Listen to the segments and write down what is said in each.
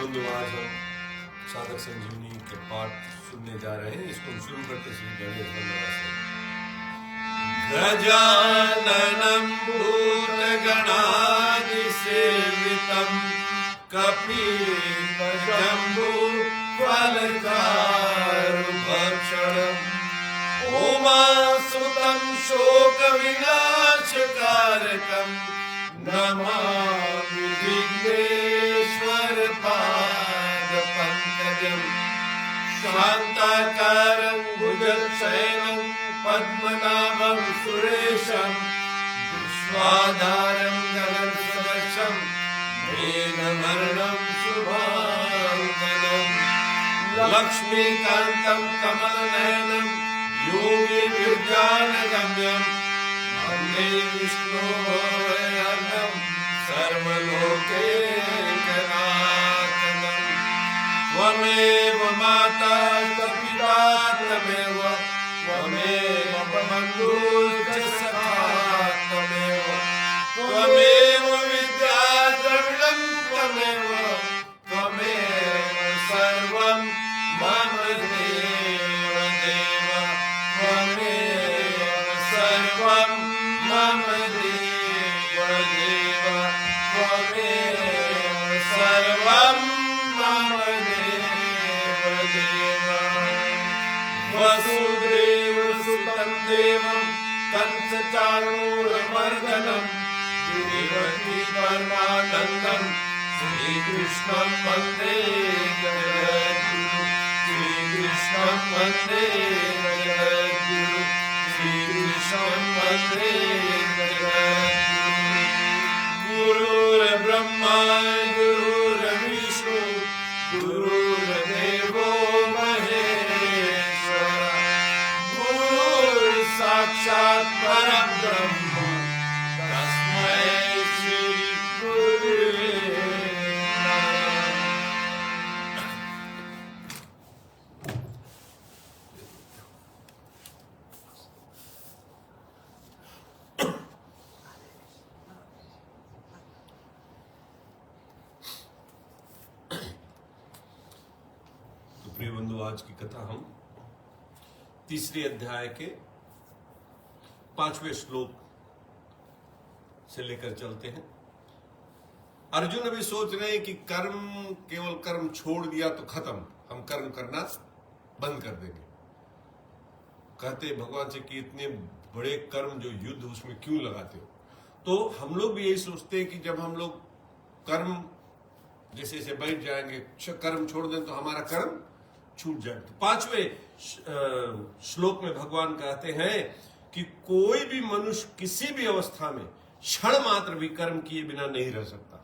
बंधु, आज हम साधक संजीवनी के पाठ सुनने जा रहे हैं। इसको हम शुरू करते श्री गणेश वंदना से। गजाननं भूतगणादिसेवितं कपित्थजम्बूफलचारुभक्षणम् उमासुतं शोकविनाशकारकम् नमामि विघ्नेश्वरपादपङ्कजम् शान्ताकारं भुजगशयनं पद्मनाभं सुरेशं विश्वाधारं गगनसदृशं मेघवर्णं शुभाङ्गं लक्ष्मीकान्तं कमलनयनं योगिविज्ञानगम्यं वन्दे विष्णुभवनं सर्वलोकैकनाथनं। त्वमेव माता च पिता त्वमेव त्वमेव बन्धुश्च सखा त्वमेव त्वमेव विद्या द्रविणं त्वमेव त्वमेव सर्वं मम देव देव त्वमेव सर्वं मम देव देव त्वमेव सर्वं मम देव देव। वसुदेवसुतं देवं कंसचाणूरमर्दनं देवकी परमानन्दं श्रीकृष्णं वन्दे जगद्गुरुं श्रीकृष्णं वन्दे जगद्गुरुं श्रीकृष्णं वन्दे जगद्गुरुं। गुरुर्ब्रह्मा गुरुर्विष्णु गुरुर्देवो महेश्वर गुरुर्साक्षात् परब्रह्म तस्मै श्री गुरुवे नमः। तो प्रिय बंधु, आज की कथा हम तीसरे अध्याय के 5वें श्लोक से लेकर चलते हैं। अर्जुन अभी सोच रहे हैं कि केवल कर्म छोड़ दिया तो खत्म, हम कर्म करना बंद कर देंगे। कहते भगवान से कि इतने बड़े कर्म जो युद्ध उसमें क्यों लगाते हो। तो हम लोग भी यही सोचते हैं कि जब हम लोग कर्म जैसे जैसे बैठ जाएंगे, कर्म छोड़ दें तो हमारा कर्म छूट जाए। तो 5वें श्लोक में भगवान कहते हैं कि कोई भी मनुष्य किसी भी अवस्था में क्षण मात्र भी कर्म किए बिना नहीं रह सकता।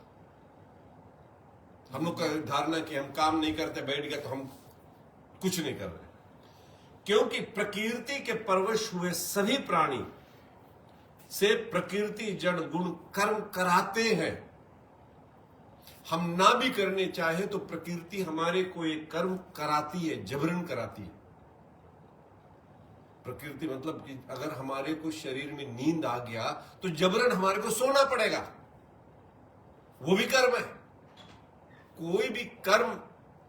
हम लोग का धारणा कि हम काम नहीं करते, बैठ गए तो हम कुछ नहीं कर रहे, क्योंकि प्रकृति के परवश हुए सभी प्राणी से प्रकृति जड़ गुण कर्म कराते हैं। हम ना भी करने चाहे तो प्रकृति हमारे को एक कर्म कराती है, जबरन कराती है। प्रकृति मतलब कि अगर हमारे को शरीर में नींद आ गया तो जबरन हमारे को सोना पड़ेगा, वो भी कर्म है। कोई भी कर्म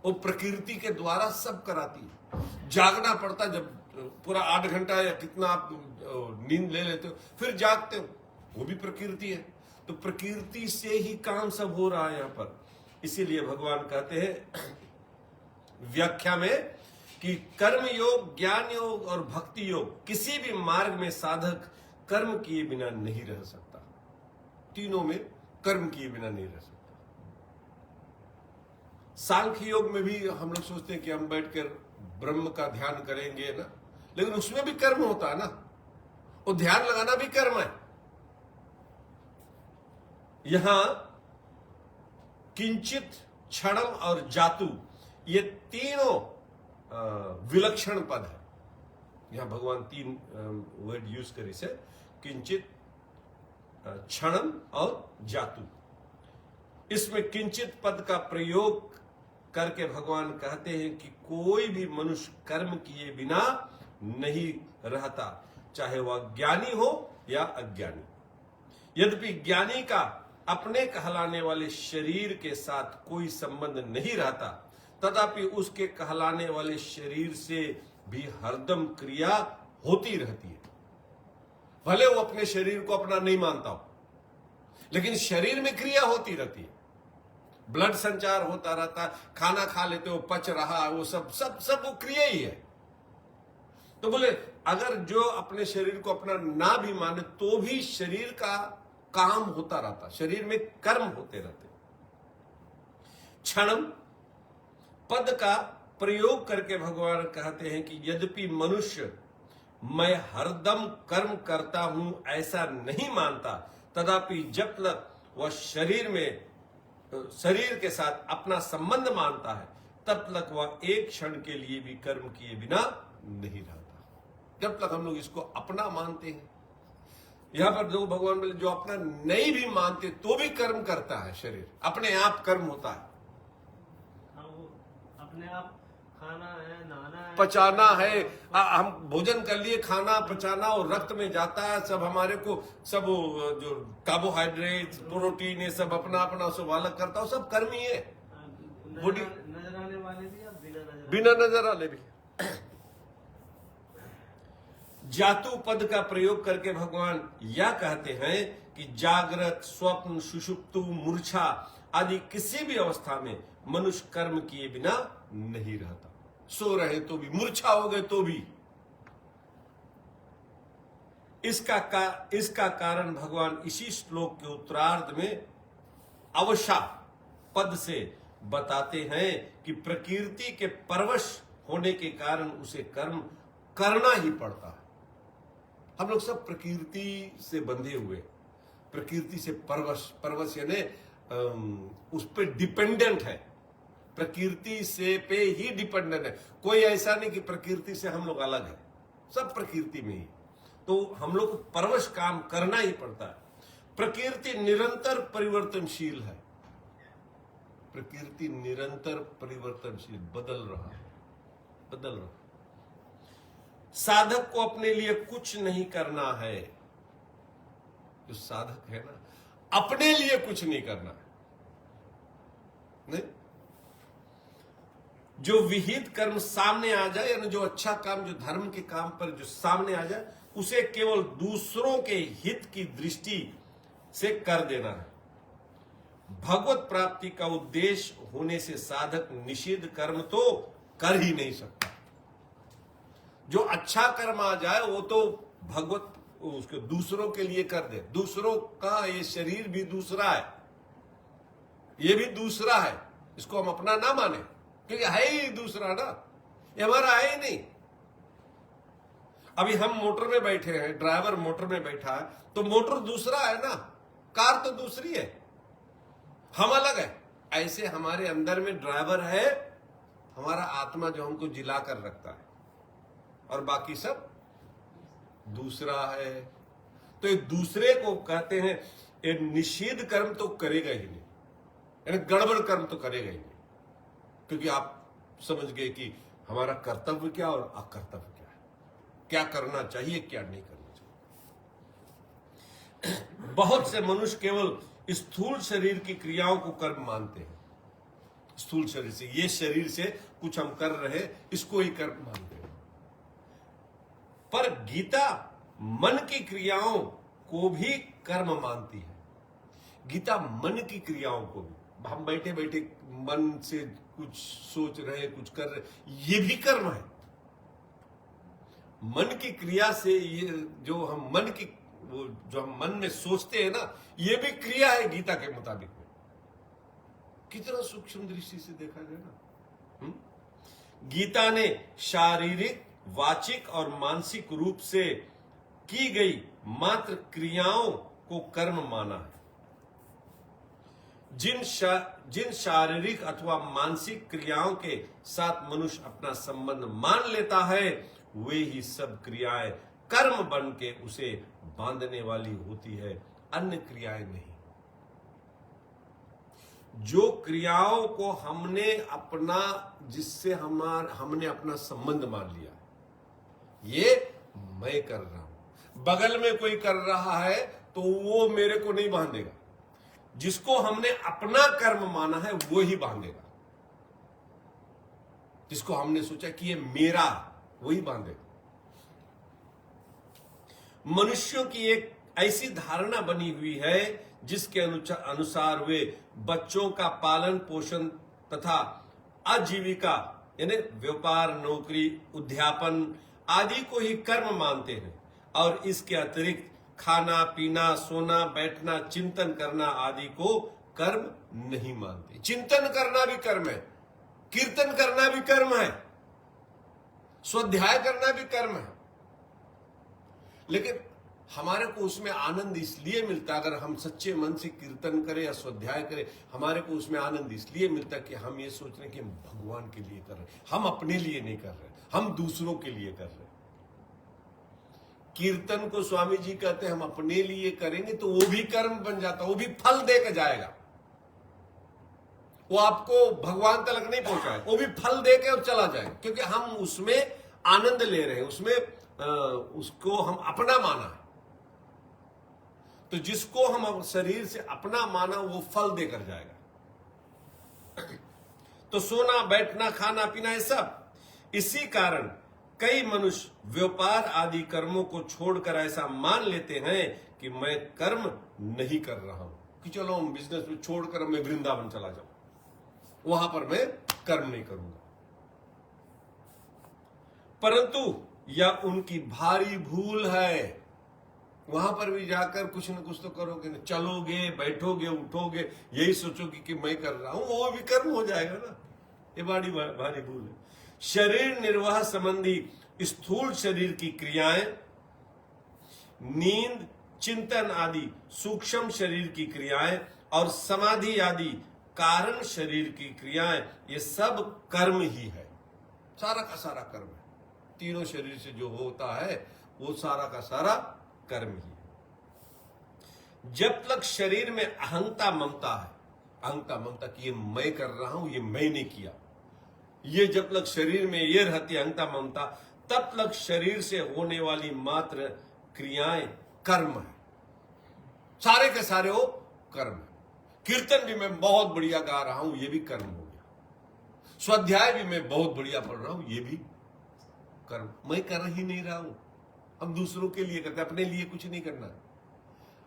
वो प्रकृति के द्वारा सब कराती है। जागना पड़ता, जब पूरा 8 घंटा या कितना आप नींद ले लेते हो फिर जागते हो, वो भी प्रकृति है। तो प्रकृति से ही काम सब हो रहा है यहां पर। इसीलिए भगवान कहते हैं व्याख्या में कि कर्म योग, ज्ञान योग और भक्ति योग, किसी भी मार्ग में साधक कर्म किए बिना नहीं रह सकता। तीनों में कर्म किए बिना नहीं रह सकता। सांख्य योग में भी हम लोग सोचते हैं कि हम बैठकर ब्रह्म का ध्यान करेंगे ना, लेकिन उसमें भी कर्म होता है ना, वो ध्यान लगाना भी कर्म है। यहां किंचित, क्षणम और जातु, ये तीनों विलक्षण पद है। यहां भगवान 3 वर्ड यूज करे से, किंचित, क्षणम और जातु। इसमें किंचित पद का प्रयोग करके भगवान कहते हैं कि कोई भी मनुष्य कर्म किए बिना नहीं रहता, चाहे वह ज्ञानी हो या अज्ञानी। यद्यपि ज्ञानी का अपने कहलाने वाले शरीर के साथ कोई संबंध नहीं रहता, तथापि उसके कहलाने वाले शरीर से भी हरदम क्रिया होती रहती है। भले वो अपने शरीर को अपना नहीं मानता हो, लेकिन शरीर में क्रिया होती रहती है। ब्लड संचार होता रहता है, खाना खा लेते हो, पच रहा है, वो सब सब सब वो क्रिया ही है। तो बोले अगर जो अपने शरीर को अपना ना भी माने तो भी शरीर का काम होता रहता, शरीर में कर्म होते रहते। क्षणम पद का प्रयोग करके भगवान कहते हैं कि यद्यपि मनुष्य मैं हरदम कर्म करता हूं ऐसा नहीं मानता, तथापि जब तक वह शरीर के साथ अपना संबंध मानता है तब तक वह एक क्षण के लिए भी कर्म किए बिना नहीं रहता। जब तक हम लोग इसको अपना मानते हैं, यहां पर जो भगवान बोले जो अपना नहीं भी मानते तो भी कर्म करता है, शरीर अपने आप कर्म होता है। अपने आप खाना है, नहाना है, पचाना है, हम भोजन कर लिए, खाना पचाना और रक्त में जाता है, सब हमारे को सब जो कार्बोहाइड्रेट प्रोटीन ये सब अपना अपना सब अलग करता है, सब कर्म ही है। नजर आने वाले भी या बिना नजर आने भी। जातु पद का प्रयोग करके भगवान यह कहते हैं कि जागृत, स्वप्न, सुषुप्तु, मूर्छा आदि किसी भी अवस्था में मनुष्य कर्म किए बिना नहीं रहता। सो रहे तो भी, मूर्छा हो गए तो भी। इसका कारण भगवान इसी श्लोक के उत्तरार्ध में अवशा पद से बताते हैं कि प्रकृति के परवश होने के कारण उसे कर्म करना ही पड़ता है। हम लोग सब प्रकृति से बंधे हुए, प्रकृति से परवश यानी उस पर डिपेंडेंट है, प्रकृति से पे ही डिपेंडेंट है। कोई ऐसा नहीं कि प्रकृति से हम लोग अलग है, सब प्रकृति में ही। तो हम लोग को परवश काम करना ही पड़ता है। प्रकृति निरंतर परिवर्तनशील है, प्रकृति निरंतर परिवर्तनशील, बदल रहा। साधक को अपने लिए कुछ नहीं करना है। जो साधक है ना, अपने लिए कुछ नहीं करना है। नहीं, जो विहित कर्म सामने आ जाए, यानी जो अच्छा काम, जो धर्म के काम पर जो सामने आ जाए, उसे केवल दूसरों के हित की दृष्टि से कर देना है। भगवत प्राप्ति का उद्देश्य होने से साधक निषिद्ध कर्म तो कर ही नहीं सकता। जो अच्छा कर्म आ जाए वो तो भगवत उसके दूसरों के लिए कर दे। दूसरों का ये शरीर भी दूसरा है, ये भी दूसरा है, इसको हम अपना ना माने क्योंकि है ही दूसरा ना, ये हमारा है ही नहीं। अभी हम मोटर में बैठे हैं, ड्राइवर मोटर में बैठा है, तो मोटर दूसरा है ना, कार तो दूसरी है, हम अलग है। ऐसे हमारे अंदर में ड्राइवर है, हमारा आत्मा जो हमको जिला कर रखता है, और बाकी सब दूसरा है। तो एक दूसरे को कहते हैं ये निषिद्ध कर्म तो करेगा ही नहीं, यानी गड़बड़ कर्म तो करेगा ही नहीं, क्योंकि आप समझ गए कि हमारा कर्तव्य क्या और अकर्तव्य क्या है, क्या करना चाहिए क्या नहीं करना चाहिए। बहुत से मनुष्य केवल स्थूल शरीर की क्रियाओं को कर्म मानते हैं। स्थूल शरीर से, ये शरीर से कुछ हम कर रहे, इसको ही कर्म मानते हैं। पर गीता मन की क्रियाओं को भी कर्म मानती है। गीता मन की क्रियाओं को भी, हम बैठे बैठे मन से कुछ सोच रहे, कुछ कर रहे, ये भी कर्म है। मन की क्रिया से ये जो हम मन की वो जो हम मन में सोचते हैं ना, ये भी क्रिया है गीता के मुताबिक में। कितना सूक्ष्म दृष्टि से देखा जाए ना। गीता ने शारीरिक, वाचिक और मानसिक रूप से की गई मात्र क्रियाओं को कर्म माना है। जिन शारीरिक अथवा मानसिक क्रियाओं के साथ मनुष्य अपना संबंध मान लेता है, वे ही सब क्रियाएं कर्म बन के उसे बांधने वाली होती है, अन्य क्रियाएं नहीं। जो क्रियाओं को हमने अपना, जिससे हमने अपना संबंध मान लिया, ये मैं कर रहा हूं, बगल में कोई कर रहा है तो वो मेरे को नहीं बांधेगा। जिसको हमने अपना कर्म माना है वो ही बांधेगा। जिसको हमने सोचा कि ये मेरा, वही बांधेगा। मनुष्यों की एक ऐसी धारणा बनी हुई है जिसके अनुसार वे बच्चों का पालन पोषण तथा आजीविका यानी व्यापार, नौकरी, अध्यापन आदि को ही कर्म मानते हैं और इसके अतिरिक्त खाना पीना, सोना, बैठना, चिंतन करना आदि को कर्म नहीं मानते। चिंतन करना भी कर्म है, कीर्तन करना भी कर्म है, स्वाध्याय करना भी कर्म है। लेकिन हमारे को उसमें आनंद इसलिए मिलता, अगर हम सच्चे मन से कीर्तन करें या स्वाध्याय करें, हमारे को उसमें आनंद इसलिए मिलता कि हम ये सोच रहे हैं कि हम भगवान के लिए कर रहे हैं, हम अपने लिए नहीं कर रहे, हम दूसरों के लिए कर रहे हैं। कीर्तन को स्वामी जी कहते हैं हम अपने लिए करेंगे तो वो भी कर्म बन जाता, वो भी फल देकर जाएगा। वो आपको भगवान तक नहीं पहुंचाएगा, वो भी फल देकर और चला जाएगा, क्योंकि हम उसमें आनंद ले रहे हैं, उसमें उसको हम अपना माना है। तो जिसको हम शरीर से अपना माना वो फल देकर जाएगा। तो सोना, बैठना, खाना पीना ये सब, इसी कारण कई मनुष्य व्यापार आदि कर्मों को छोड़कर ऐसा मान लेते हैं कि मैं कर्म नहीं कर रहा हूं, कि चलो हम बिजनेस में छोड़कर मैं वृंदावन चला जाऊं, वहां पर मैं कर्म नहीं करूंगा। परंतु यह उनकी भारी भूल है। वहां पर भी जाकर कुछ न कुछ तो करोगे ना, चलोगे, बैठोगे, उठोगे, यही सोचोगे कि मैं कर रहा हूं, वो भी कर्म हो जाएगा ना। ये बड़ी भारी भूल है। शरीर निर्वाह संबंधी स्थूल शरीर की क्रियाएं, नींद, चिंतन आदि सूक्ष्म शरीर की क्रियाएं और समाधि आदि कारण शरीर की क्रियाएं, ये सब कर्म ही है। सारा का सारा कर्म है। तीनों शरीर से जो होता है वो सारा का सारा कर्म ही है। जब तक शरीर में अहंता ममता है, अहंता ममता कि ये मैं कर रहा हूं, ये मैंने किया, ये जब तक शरीर में ये रहती अहंता ममता, तब तक शरीर से होने वाली मात्र क्रियाएं कर्म है। सारे के सारे वो कर्म है। कीर्तन भी मैं बहुत बढ़िया गा रहा हूं, ये भी कर्म हो गया। स्वाध्याय भी मैं बहुत बढ़िया पढ़ रहा हूं, ये भी कर्म। मैं कर ही नहीं रहा हूं। हम दूसरों के लिए करते, अपने लिए कुछ नहीं करना।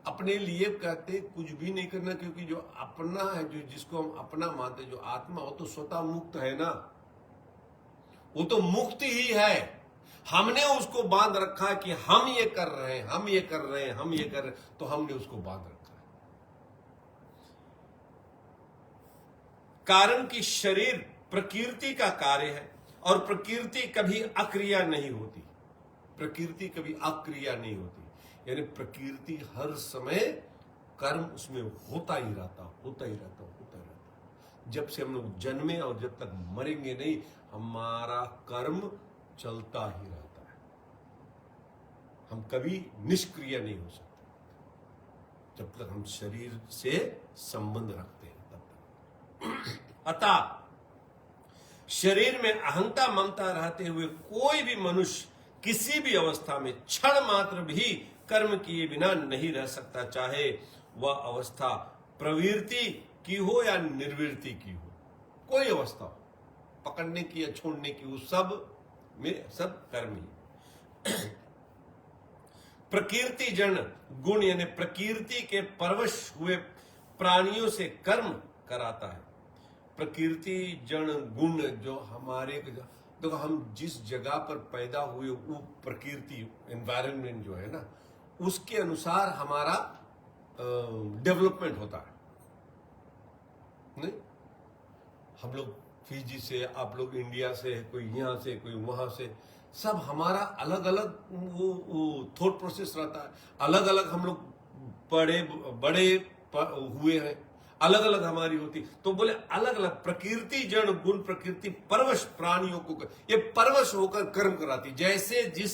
अपने लिए कहते कुछ भी नहीं करना, क्योंकि जो अपना है, जो जिसको हम अपना मानते, जो आत्मा हो तो स्वतः मुक्त है ना, वो तो मुक्त ही है। हमने उसको बांध रखा है कि हम ये कर रहे हैं, हम ये कर रहे हैं, हम ये कर रहे हैं, तो हमने उसको बांध रखा है। कारण कि शरीर प्रकृति का कार्य है और प्रकृति कभी अक्रिया नहीं होती। प्रकृति कभी अक्रिया नहीं होती, यानी प्रकृति हर समय कर्म उसमें होता ही रहता, होता ही रहता, होता ही रहता। जब से हम लोग जन्मे और जब तक मरेंगे नहीं, हमारा कर्म चलता ही रहता है। हम कभी निष्क्रिय नहीं हो सकते जब तक हम शरीर से संबंध रखते हैं, तब तक। अतः शरीर में अहंता ममता रहते हुए कोई भी मनुष्य किसी भी अवस्था में क्षण मात्र भी कर्म किए बिना नहीं रह सकता, चाहे वह अवस्था प्रवृत्ति की हो या निर्वृत्ति की हो। कोई अवस्था हो, पकड़ने की या छोड़ने की, वो सब में सब कर्म ही। प्रकृति जन गुण यानी प्रकृति के परवश हुए प्राणियों से कर्म कराता है। प्रकृति जन गुण जो हमारे, देखो हम जिस जगह पर पैदा हुए वो प्रकृति एनवायरनमेंट जो है ना, उसके अनुसार हमारा डेवलपमेंट होता है। नहीं, हम लोग फिजी से, आप लोग इंडिया से, कोई यहाँ से, कोई वहां से, सब हमारा अलग अलग वो थॉट प्रोसेस रहता है। अलग अलग हम लोग बड़े हुए हैं, अलग अलग हमारी होती। तो बोले अलग अलग प्रकृति जन गुण प्रकृति परवश प्राणियों को, ये परवश होकर कर्म कराती। जैसे जिस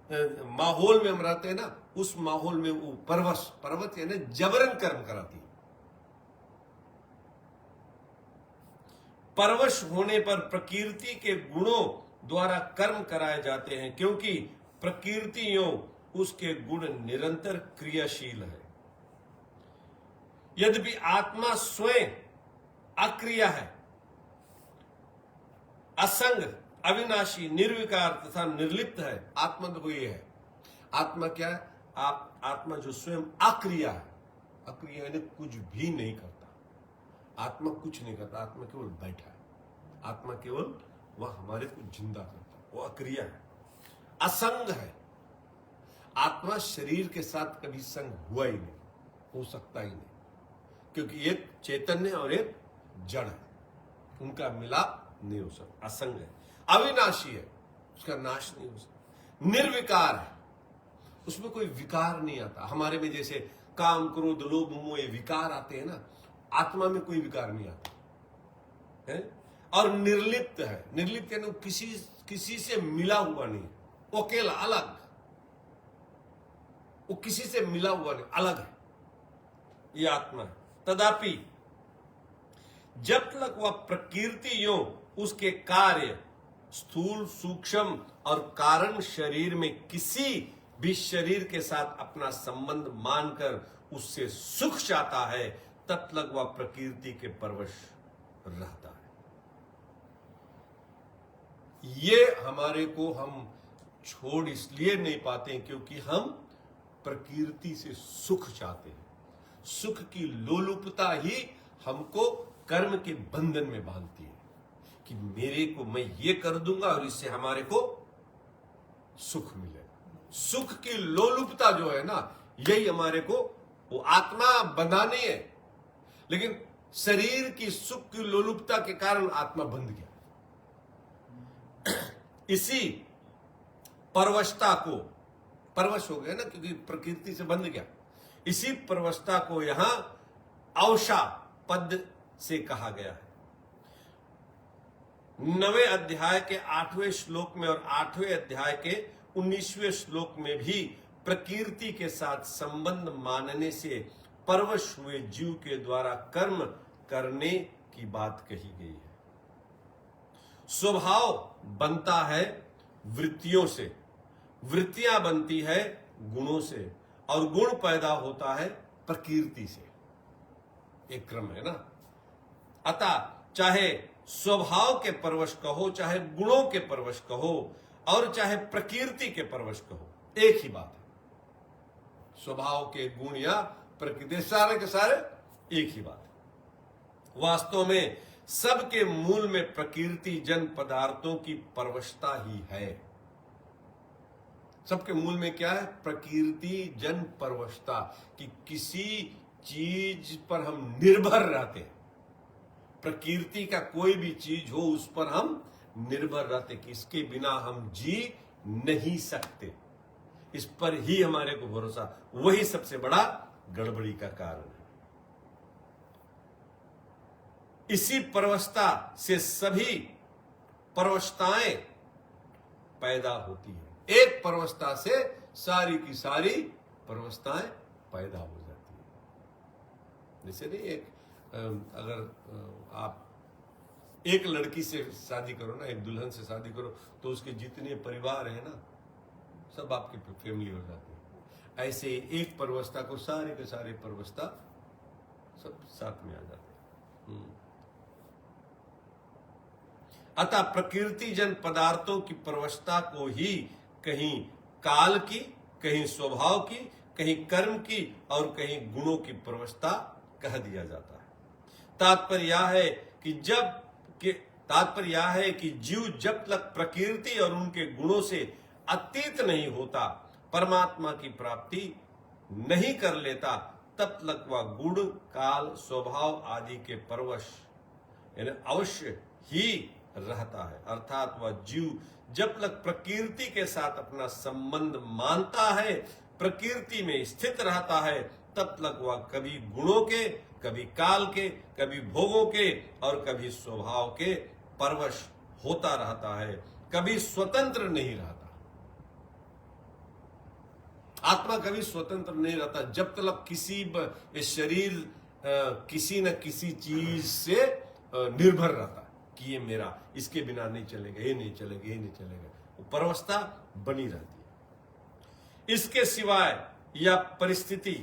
माहौल में हम रहते हैं ना, उस माहौल में वो परवश यानी जबरन कर्म कराती। परवश होने पर प्रकृति के गुणों द्वारा कर्म कराए जाते हैं, क्योंकि प्रकृतियों उसके गुण निरंतर क्रियाशील है। यद्यपि आत्मा स्वयं अक्रिया है, असंग, अविनाशी, निर्विकार तथा निर्लिप्त है। आत्मा तो ये है। आत्मा क्या है? आत्मा जो स्वयं अक्रिया है। अक्रिया यानी कुछ भी नहीं करता। आत्मा कुछ नहीं करता, आत्मा केवल बैठा है। आत्मा केवल वह हमारे को जिंदा करता है, वो अक्रिया है, असंग है। आत्मा शरीर के साथ कभी संग हुआ ही नहीं, हो सकता ही नहीं, क्योंकि एक चैतन्य और एक जड़ है, उनका मिलाप नहीं हो सकता। असंग है, अविनाशी है, उसका नाश नहीं हो सकता। निर्विकार है, उसमें कोई विकार नहीं आता। हमारे में जैसे काम, क्रोध, लोभ, मोह ये विकार आते हैं ना, आत्मा में कोई विकार नहीं आता है। और निर्लिप्त है। निर्लिप्त यानी किसी से मिला हुआ नहीं, वो अकेला, अलग, वो किसी से मिला हुआ नहीं, अलग है, ये आत्मा है। तदापि जब तक वह प्रकृति यो उसके कार्य स्थूल, सूक्ष्म और कारण शरीर में किसी भी शरीर के साथ अपना संबंध मानकर उससे सुख चाहता है, तब तक वह प्रकृति के परवश रहता है। ये हमारे को हम छोड़ इसलिए नहीं पाते क्योंकि हम प्रकृति से सुख चाहते हैं। सुख की लोलुपता ही हमको कर्म के बंधन में बांधती है कि मेरे को, मैं ये कर दूंगा और इससे हमारे को सुख मिलेगा। सुख की लोलुपता जो है ना, यही हमारे को, वो आत्मा बंधानी है, लेकिन शरीर की सुख की लोलुपता के कारण आत्मा बंध गया। इसी परवशता को, परवश हो गया ना, क्योंकि प्रकृति से बंध गया। इसी परवशता को यहां अवशा पद से कहा गया है। 9वें अध्याय के 8वें श्लोक में और 8वें अध्याय के 19वें श्लोक में भी प्रकृति के साथ संबंध मानने से परवश हुए जीव के द्वारा कर्म करने की बात कही गई है। स्वभाव बनता है वृत्तियों से, वृत्तियां बनती है गुणों से, और गुण पैदा होता है प्रकृति से। एक क्रम है ना। अतः चाहे स्वभाव के परवश कहो, चाहे गुणों के परवश कहो, और चाहे प्रकृति के परवश कहो, एक ही बात है। स्वभाव के गुण या प्रकृति, सारे के सारे एक ही बात है। वास्तव में सबके मूल में प्रकृति जन पदार्थों की परवशता ही है। सबके मूल में क्या है? प्रकृति जन परवशता, कि किसी चीज पर हम निर्भर रहते हैं। प्रकृति का कोई भी चीज हो, उस पर हम निर्भर रहते कि इसके बिना हम जी नहीं सकते, इस पर ही हमारे को भरोसा। वही सबसे बड़ा गड़बड़ी का कारण है। इसी परवशता से सभी परवशताएं पैदा होती है। एक परवशता से सारी की सारी परवशताएं पैदा हो जाती है। जैसे नहीं, एक अगर आप एक लड़की से शादी करो ना, एक दुल्हन से शादी करो, तो उसके जितने परिवार है ना, सब आपकी फैमिली हो जाती है। ऐसे एक परवशता को सारे के सारे परवशता सब साथ में आ जाते हैं। अतः प्रकृति जन पदार्थों की परवशता को ही कहीं काल की, कहीं स्वभाव की, कहीं कर्म की और कहीं गुणों की परवशता कह दिया जाता है। तात्पर्य यह है कि जीव जब तक प्रकृति और उनके गुणों से अतीत नहीं होता, परमात्मा की प्राप्ति नहीं कर लेता, तब तक वह गुण, काल, स्वभाव आदि के परवश यानी अवश्य ही रहता है। अर्थात वह जीव जब तक प्रकृति के साथ अपना संबंध मानता है, प्रकृति में स्थित रहता है, तब तक वह कभी गुणों के, कभी काल के, कभी भोगों के और कभी स्वभाव के परवश होता रहता है, कभी स्वतंत्र नहीं रहता। आत्मा कभी स्वतंत्र नहीं रहता जब तक किसी शरीर किसी न किसी चीज से निर्भर रहता है कि ये मेरा, इसके बिना नहीं चलेगा, ये नहीं चलेगा, ये नहीं चलेगा। वो परवस्था बनी रहती है। इसके सिवाय यह परिस्थिति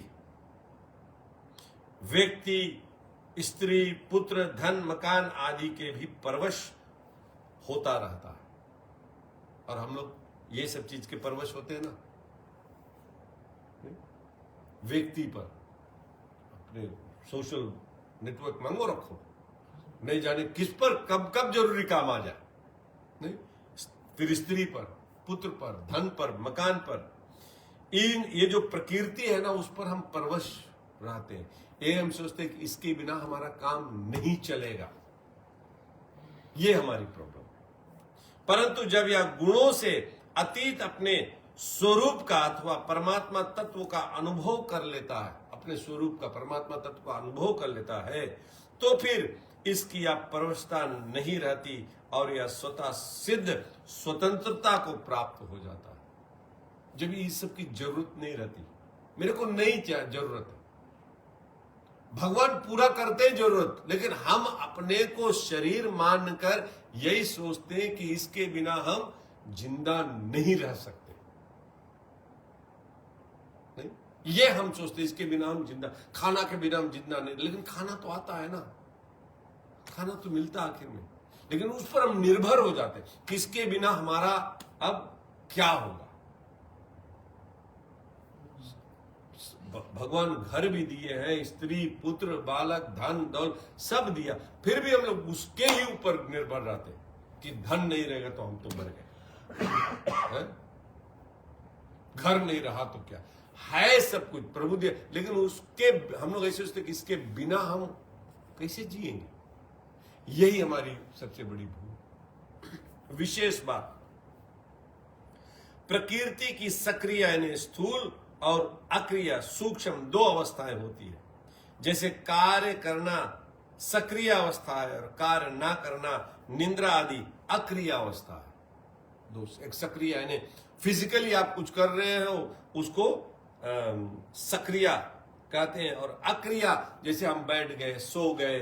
व्यक्ति, स्त्री, पुत्र, धन, मकान आदि के भी परवश होता रहता है। और हम लोग ये सब चीज के परवश होते हैं ना, व्यक्ति पर अपने सोशल नेटवर्क मंगो रखो, नहीं जाने किस पर कब कब जरूरी काम आ जाए, नहीं, फिर स्त्री पर, पुत्र पर, धन पर, मकान पर, ये जो प्रकृति है ना, उस पर हम परवश रहते हैं। ये हम सोचते हैं कि इसके बिना हमारा काम नहीं चलेगा, ये हमारी प्रॉब्लम है। परंतु जब यह गुणों से अतीत अपने स्वरूप का अथवा परमात्मा तत्व का अनुभव कर लेता है, अपने स्वरूप का, परमात्मा तत्व का अनुभव कर लेता है, तो फिर इसकी यह परवशता नहीं रहती और यह स्वतः सिद्ध स्वतंत्रता को प्राप्त हो जाता है। जब इस सब की जरूरत नहीं रहती, मेरे को नहीं चाहिए जरूरत है, भगवान पूरा करते हैं जरूरत, लेकिन हम अपने को शरीर मानकर यही सोचते हैं कि इसके बिना हम जिंदा नहीं रह सकते। नहीं, ये हम सोचते हैं इसके बिना हम जिंदा, खाना के बिना हम जिंदा नहीं, लेकिन खाना तो आता है ना, खाना तो मिलता आखिर में, लेकिन उस पर हम निर्भर हो जाते हैं, किसके बिना हमारा अब क्या होगा। भगवान घर भी दिए हैं, स्त्री, पुत्र, बालक, धन, दौलत सब दिया, फिर भी हम लोग उसके ही ऊपर निर्भर रहते कि धन नहीं रहेगा तो हम तो मर गए, घर नहीं रहा तो क्या है, सब कुछ प्रभु दिया, लेकिन उसके हम लोग ऐसे सोचते कि इसके बिना हम कैसे जिएंगे। यही हमारी सबसे बड़ी भूल। विशेष बात, प्रकृति की सक्रिय यानी स्थूल और अक्रिय सूक्ष्म दो अवस्थाएं होती है। जैसे कार्य करना सक्रिय अवस्था है और कार्य ना करना निद्रा आदि अक्रिय अवस्था है। दो, एक सक्रिय यानी फिजिकली आप कुछ कर रहे हो उसको सक्रिय कहते हैं, और अक्रिय जैसे हम बैठ गए, सो गए,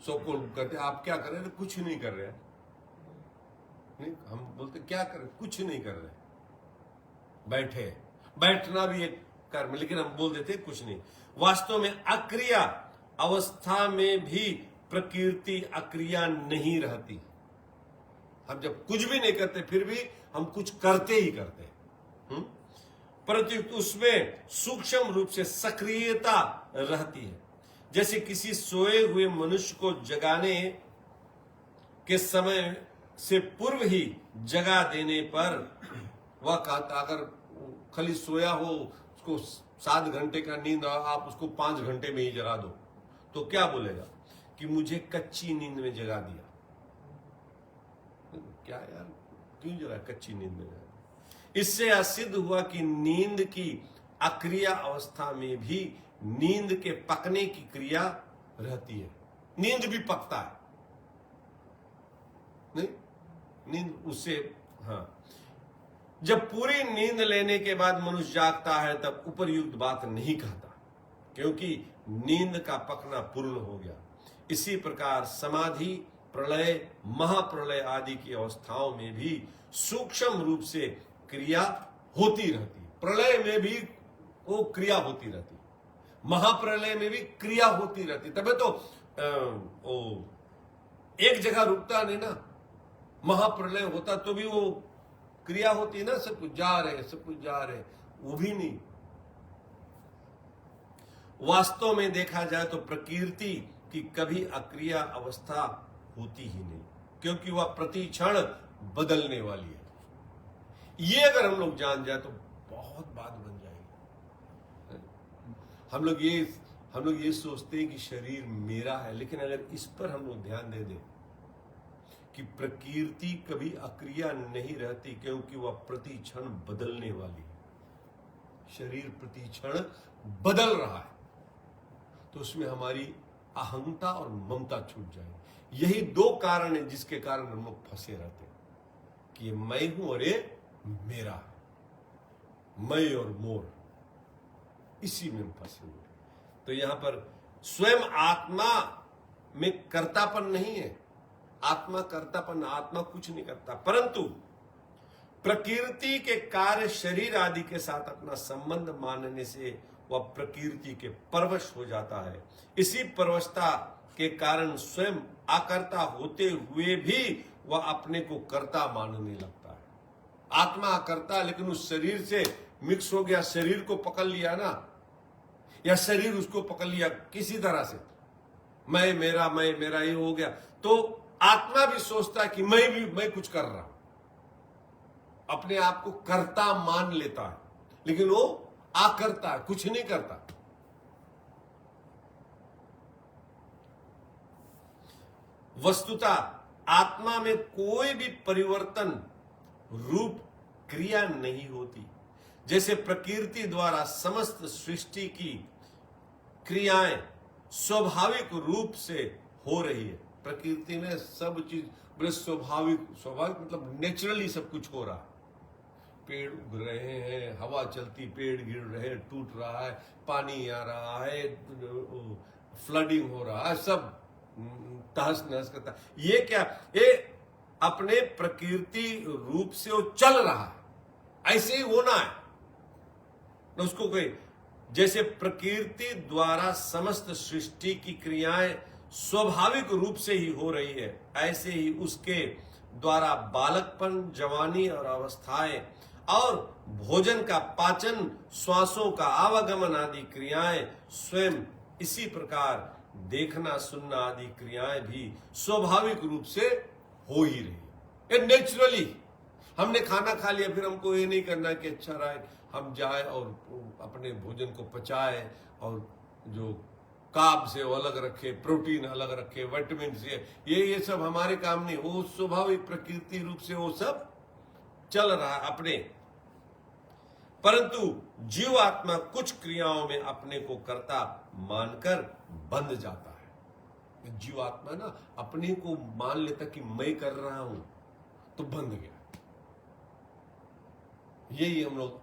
सो को कहते हैं आप क्या कर रहे हैं, कुछ नहीं कर रहे हैं, नहीं, हम बोलते क्या कर रहे, कुछ नहीं कर रहे, बैठे, बैठना भी एक कर्म, लेकिन हम बोल देते कुछ नहीं। वास्तव में अक्रिय अवस्था में भी प्रकृति अक्रिया नहीं रहती। हम जब कुछ भी नहीं करते फिर भी हम कुछ करते ही करते हैं, परंतु उसमें सूक्ष्म रूप से सक्रियता रहती है। जैसे किसी सोए हुए मनुष्य को जगाने के समय से पूर्व ही जगा देने पर वह कहता, अगर खाली सोया हो, उसको 7 घंटे का नींद, आप उसको 5 घंटे में ही जगा दो तो क्या बोलेगा कि मुझे कच्ची नींद में जगा दिया। क्या यार, क्यों जगा, कच्ची नींद में जगा। इससे यह सिद्ध हुआ कि नींद की अक्रिय अवस्था में भी नींद के पकने की क्रिया रहती है। नींद भी पकता है, नहीं, नींद उससे, हाँ, जब पूरी नींद लेने के बाद मनुष्य जागता है तब उपरयुक्त बात नहीं कहता, क्योंकि नींद का पकना पूर्ण हो गया। इसी प्रकार समाधि, प्रलय, महाप्रलय आदि की अवस्थाओं में भी सूक्ष्म रूप से क्रिया होती रहती है। प्रलय में भी वो क्रिया होती रहती, महाप्रलय में भी क्रिया होती रहती, तबे तो वो एक जगह रुकता नहीं ना। महाप्रलय होता तो भी वो क्रिया होती है ना, सब कुछ जा रहे, सब कुछ जा रहे, वो भी नहीं। वास्तव में देखा जाए तो प्रकृति की कभी अक्रिय अवस्था होती ही नहीं, क्योंकि वह प्रति क्षण बदलने वाली है। ये अगर हम लोग जान जाए तो बहुत बात बन जाएगी। हम लोग ये सोचते हैं कि शरीर मेरा है, लेकिन अगर इस पर हम लोग ध्यान दे दें कि प्रकृति कभी अक्रिय नहीं रहती, क्योंकि वह प्रति क्षण बदलने वाली है। शरीर प्रति क्षण बदल रहा है, तो उसमें हमारी अहंता और ममता छूट जाएगी। यही 2 कारण है जिसके कारण हम लोग फंसे रहते हैं कि ये मैं हूं और ये मेरा है, मैं और मोर, इसी में हम फंसे हुए। तो यहां पर स्वयं आत्मा में कर्तापन नहीं है, आत्मा कर्तापन, आत्मा कुछ नहीं करता, परंतु प्रकृति के कार्य शरीर आदि के साथ अपना संबंध मानने से वह प्रकृति के परवश हो जाता है। इसी परवशता के कारण स्वयं आकर्ता होते हुए भी वह अपने को कर्ता मानने लगता है। आत्मा आकर्ता, लेकिन उस शरीर से मिक्स हो गया, शरीर को पकड़ लिया ना, या शरीर उसको पकड़ लिया किसी तरह से, मैं मेरा ये हो गया, तो आत्मा भी सोचता है कि मैं कुछ कर रहा हूं, अपने आप को कर्ता मान लेता है, लेकिन वो आकर्ता है, कुछ नहीं करता। वस्तुतः आत्मा में कोई भी परिवर्तन रूप क्रिया नहीं होती। जैसे प्रकृति द्वारा समस्त सृष्टि की क्रियाएं स्वाभाविक रूप से हो रही है। प्रकृति में सब चीज बड़े स्वाभाविक मतलब नेचुरली सब कुछ हो रहा है। पेड़ उग रहे हैं, हवा चलती, पेड़ गिर रहे हैं, टूट रहा है, पानी आ रहा है, फ्लडिंग हो रहा है, सब तहस नहस करता। ये क्या, ये अपने प्रकृति रूप से वो चल रहा है, ऐसे ही होना है ना। उसको कोई, जैसे प्रकृति द्वारा समस्त सृष्टि की क्रियाएं स्वाभाविक रूप से ही हो रही है, ऐसे ही उसके द्वारा बालकपन, जवानी और अवस्थाएं और भोजन का पाचन, श्वासों का आवागमन आदि क्रियाएं स्वयं इसी प्रकार देखना, सुनना आदि क्रियाएं भी स्वाभाविक रूप से हो ही रही है। ये नेचुरली, हमने खाना खा लिया, फिर हमको ये नहीं करना कि अच्छा रहा है, हम जाए और अपने भोजन को पचाए और जो कार्ब से वो अलग रखे, प्रोटीन अलग रखे, विटामिन से, ये सब हमारे काम नहीं, वो स्वाभाविक प्रकृति रूप से वो सब चल रहा है अपने। परंतु जीव आत्मा कुछ क्रियाओं में अपने को कर्ता मानकर बंध जाता है। जीव आत्मा ना अपने को मान लेता कि मैं कर रहा हूं, तो बंध गया। यही हम लोग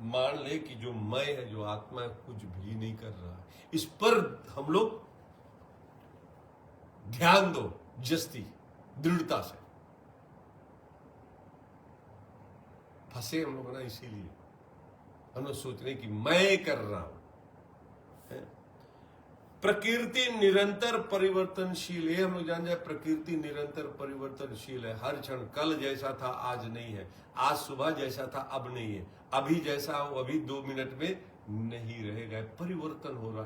मान ले कि जो मैं है, जो आत्मा है, कुछ भी नहीं कर रहा है। इस पर हम लोग ध्यान दो, जस्ती, दृढ़ता से। फंसे हम लोग ना, इसीलिए हम लोग सोच रहे कि मैं कर रहा हूं। प्रकृति निरंतर परिवर्तनशील है। हम लोग जान जाए, प्रकृति निरंतर परिवर्तनशील है। हर क्षण, कल जैसा था आज नहीं है, आज सुबह जैसा था अब नहीं है, अभी जैसा हो अभी 2 मिनट में नहीं रहेगा। परिवर्तन हो रहा।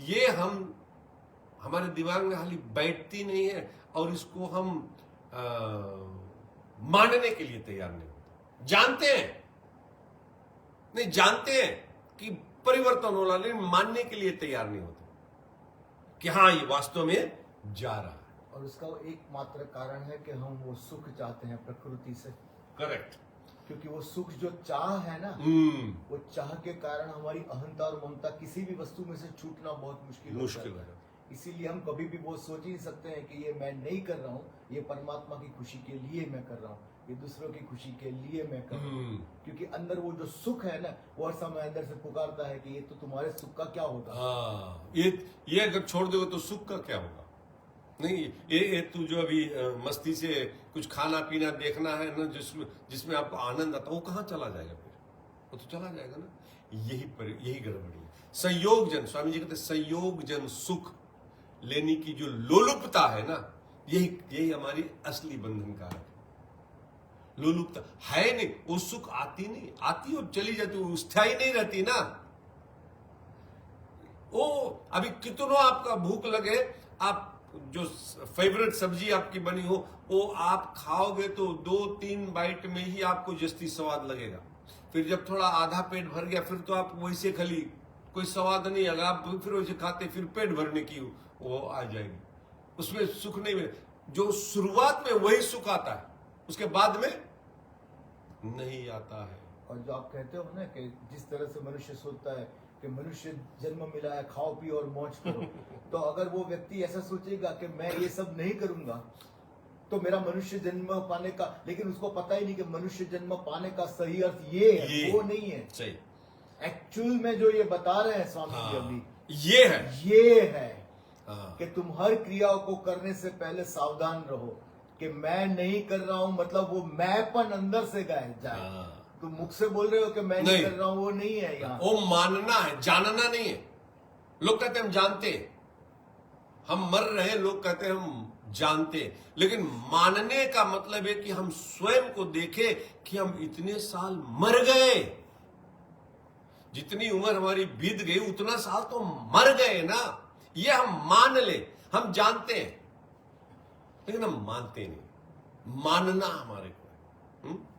ये हम, हमारे दिमाग में हाली बैठती नहीं है, और इसको हम मानने के लिए तैयार नहीं होते। जानते हैं कि परिवर्तन हो रहा, लेकिन मानने के लिए तैयार नहीं होते कि हाँ, ये वास्तव में जा रहा है। और उसका वो एकमात्र कारण है कि हम वो सुख चाहते हैं प्रकृति से। करेक्ट। क्योंकि वो सुख जो चाह है ना, वो चाह के कारण हमारी अहंता और ममता, किसी भी वस्तु में से छूटना बहुत मुश्किल है। इसीलिए हम कभी भी वो सोच ही नहीं सकते हैं कि ये मैं नहीं कर रहा हूँ, ये परमात्मा की खुशी के लिए मैं कर रहा हूँ, ये दूसरों की खुशी के लिए मैं कर रहा हूँ। क्योंकि अंदर वो जो सुख है ना, वो हर समय अंदर से पुकारता है कि ये तो तुम्हारे सुख का क्या होगा। हाँ, ये अगर छोड़ दोगे तो सुख का क्या होगा। नहीं, ये तू जो अभी मस्ती से कुछ खाना पीना देखना है ना, जिसमें आपको आनंद आता, वो कहाँ चला जाएगा फिर? वो तो चला जाएगा ना। यही गड़बड़ी है। संयोगजन, स्वामी जी कहते संयोगजन सुख लेने की जो लोलुपता है ना, यही हमारी असली बंधन कारक है। लोलुपता है नहीं, वो सुख आती नहीं, आती और चली जाती, वो स्थायी नहीं रहती ना। वो अभी कितनों आपका भूख लगे, आप जो फेवरेट सब्जी आपकी बनी हो, वो आप खाओगे तो 2-3 बाइट में ही आपको जस्ती स्वाद लगेगा। फिर जब थोड़ा आधा पेट भर गया, फिर तो आप वैसे खाली कोई स्वाद नहीं, अगर आप फिर वैसे खाते, फिर पेट भरने की वो आ जाएगी, उसमें सुख नहीं मिले। जो शुरुआत में वही सुख आता है, उसके बाद में नहीं आता है। और जो आप कहते हो ना कि जिस तरह से मनुष्य सोचता है कि मनुष्य जन्म मिला है, खाओ पियो और मौज करो, तो अगर वो व्यक्ति ऐसा सोचेगा कि मैं ये सब नहीं करूंगा तो मेरा मनुष्य जन्म पाने का, लेकिन उसको पता ही नहीं कि मनुष्य जन्म पाने का सही अर्थ ये है, वो नहीं है। सही। एक्चुअल में जो ये बता रहे हैं स्वामी जी अभी, ये है कि तुम हर क्रियाओं को करने से पहले सावधान रहो कि मैं नहीं कर रहा हूं, मतलब वो मैंपन अंदर से गायब जाए। तो मुख से बोल रहे हो कि मैं नहीं नहीं। कर रहा हूं, वो नहीं है यहाँ। वो मानना है, जानना नहीं है। लोग कहते हैं हम जानते हैं, हम मर रहे हैं, लोग कहते हैं हम जानते हैं, लेकिन मानने का मतलब है कि हम स्वयं को देखें कि हम इतने साल मर गए, जितनी उम्र हमारी बीत गई उतना साल तो मर गए ना। ये हम मान ले, हम जानते हैं लेकिन हम मानते नहीं। मानना हमारे को है।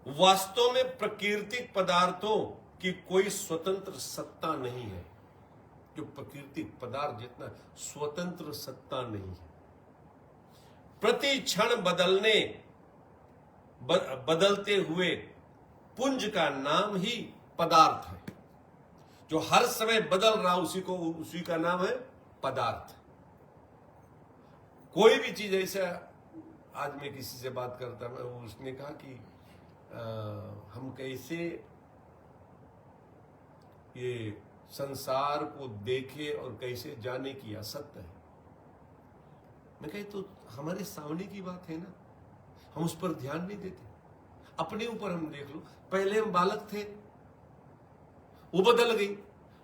वास्तव में प्राकृतिक पदार्थों की कोई स्वतंत्र सत्ता नहीं है। जो प्राकृतिक पदार्थ जितना स्वतंत्र सत्ता नहीं है। प्रति क्षण बदलते हुए पुंज का नाम ही पदार्थ है। जो हर समय बदल रहा उसी का नाम है पदार्थ। कोई भी चीज ऐसा, आज मैं किसी से बात करता मैं, उसने कहा कि हम कैसे ये संसार को देखे और कैसे जाने की असत्य है। मैं कही तो हमारे सामने की बात है ना, हम उस पर ध्यान नहीं देते। अपने ऊपर हम देख लो, पहले हम बालक थे, वो बदल गई,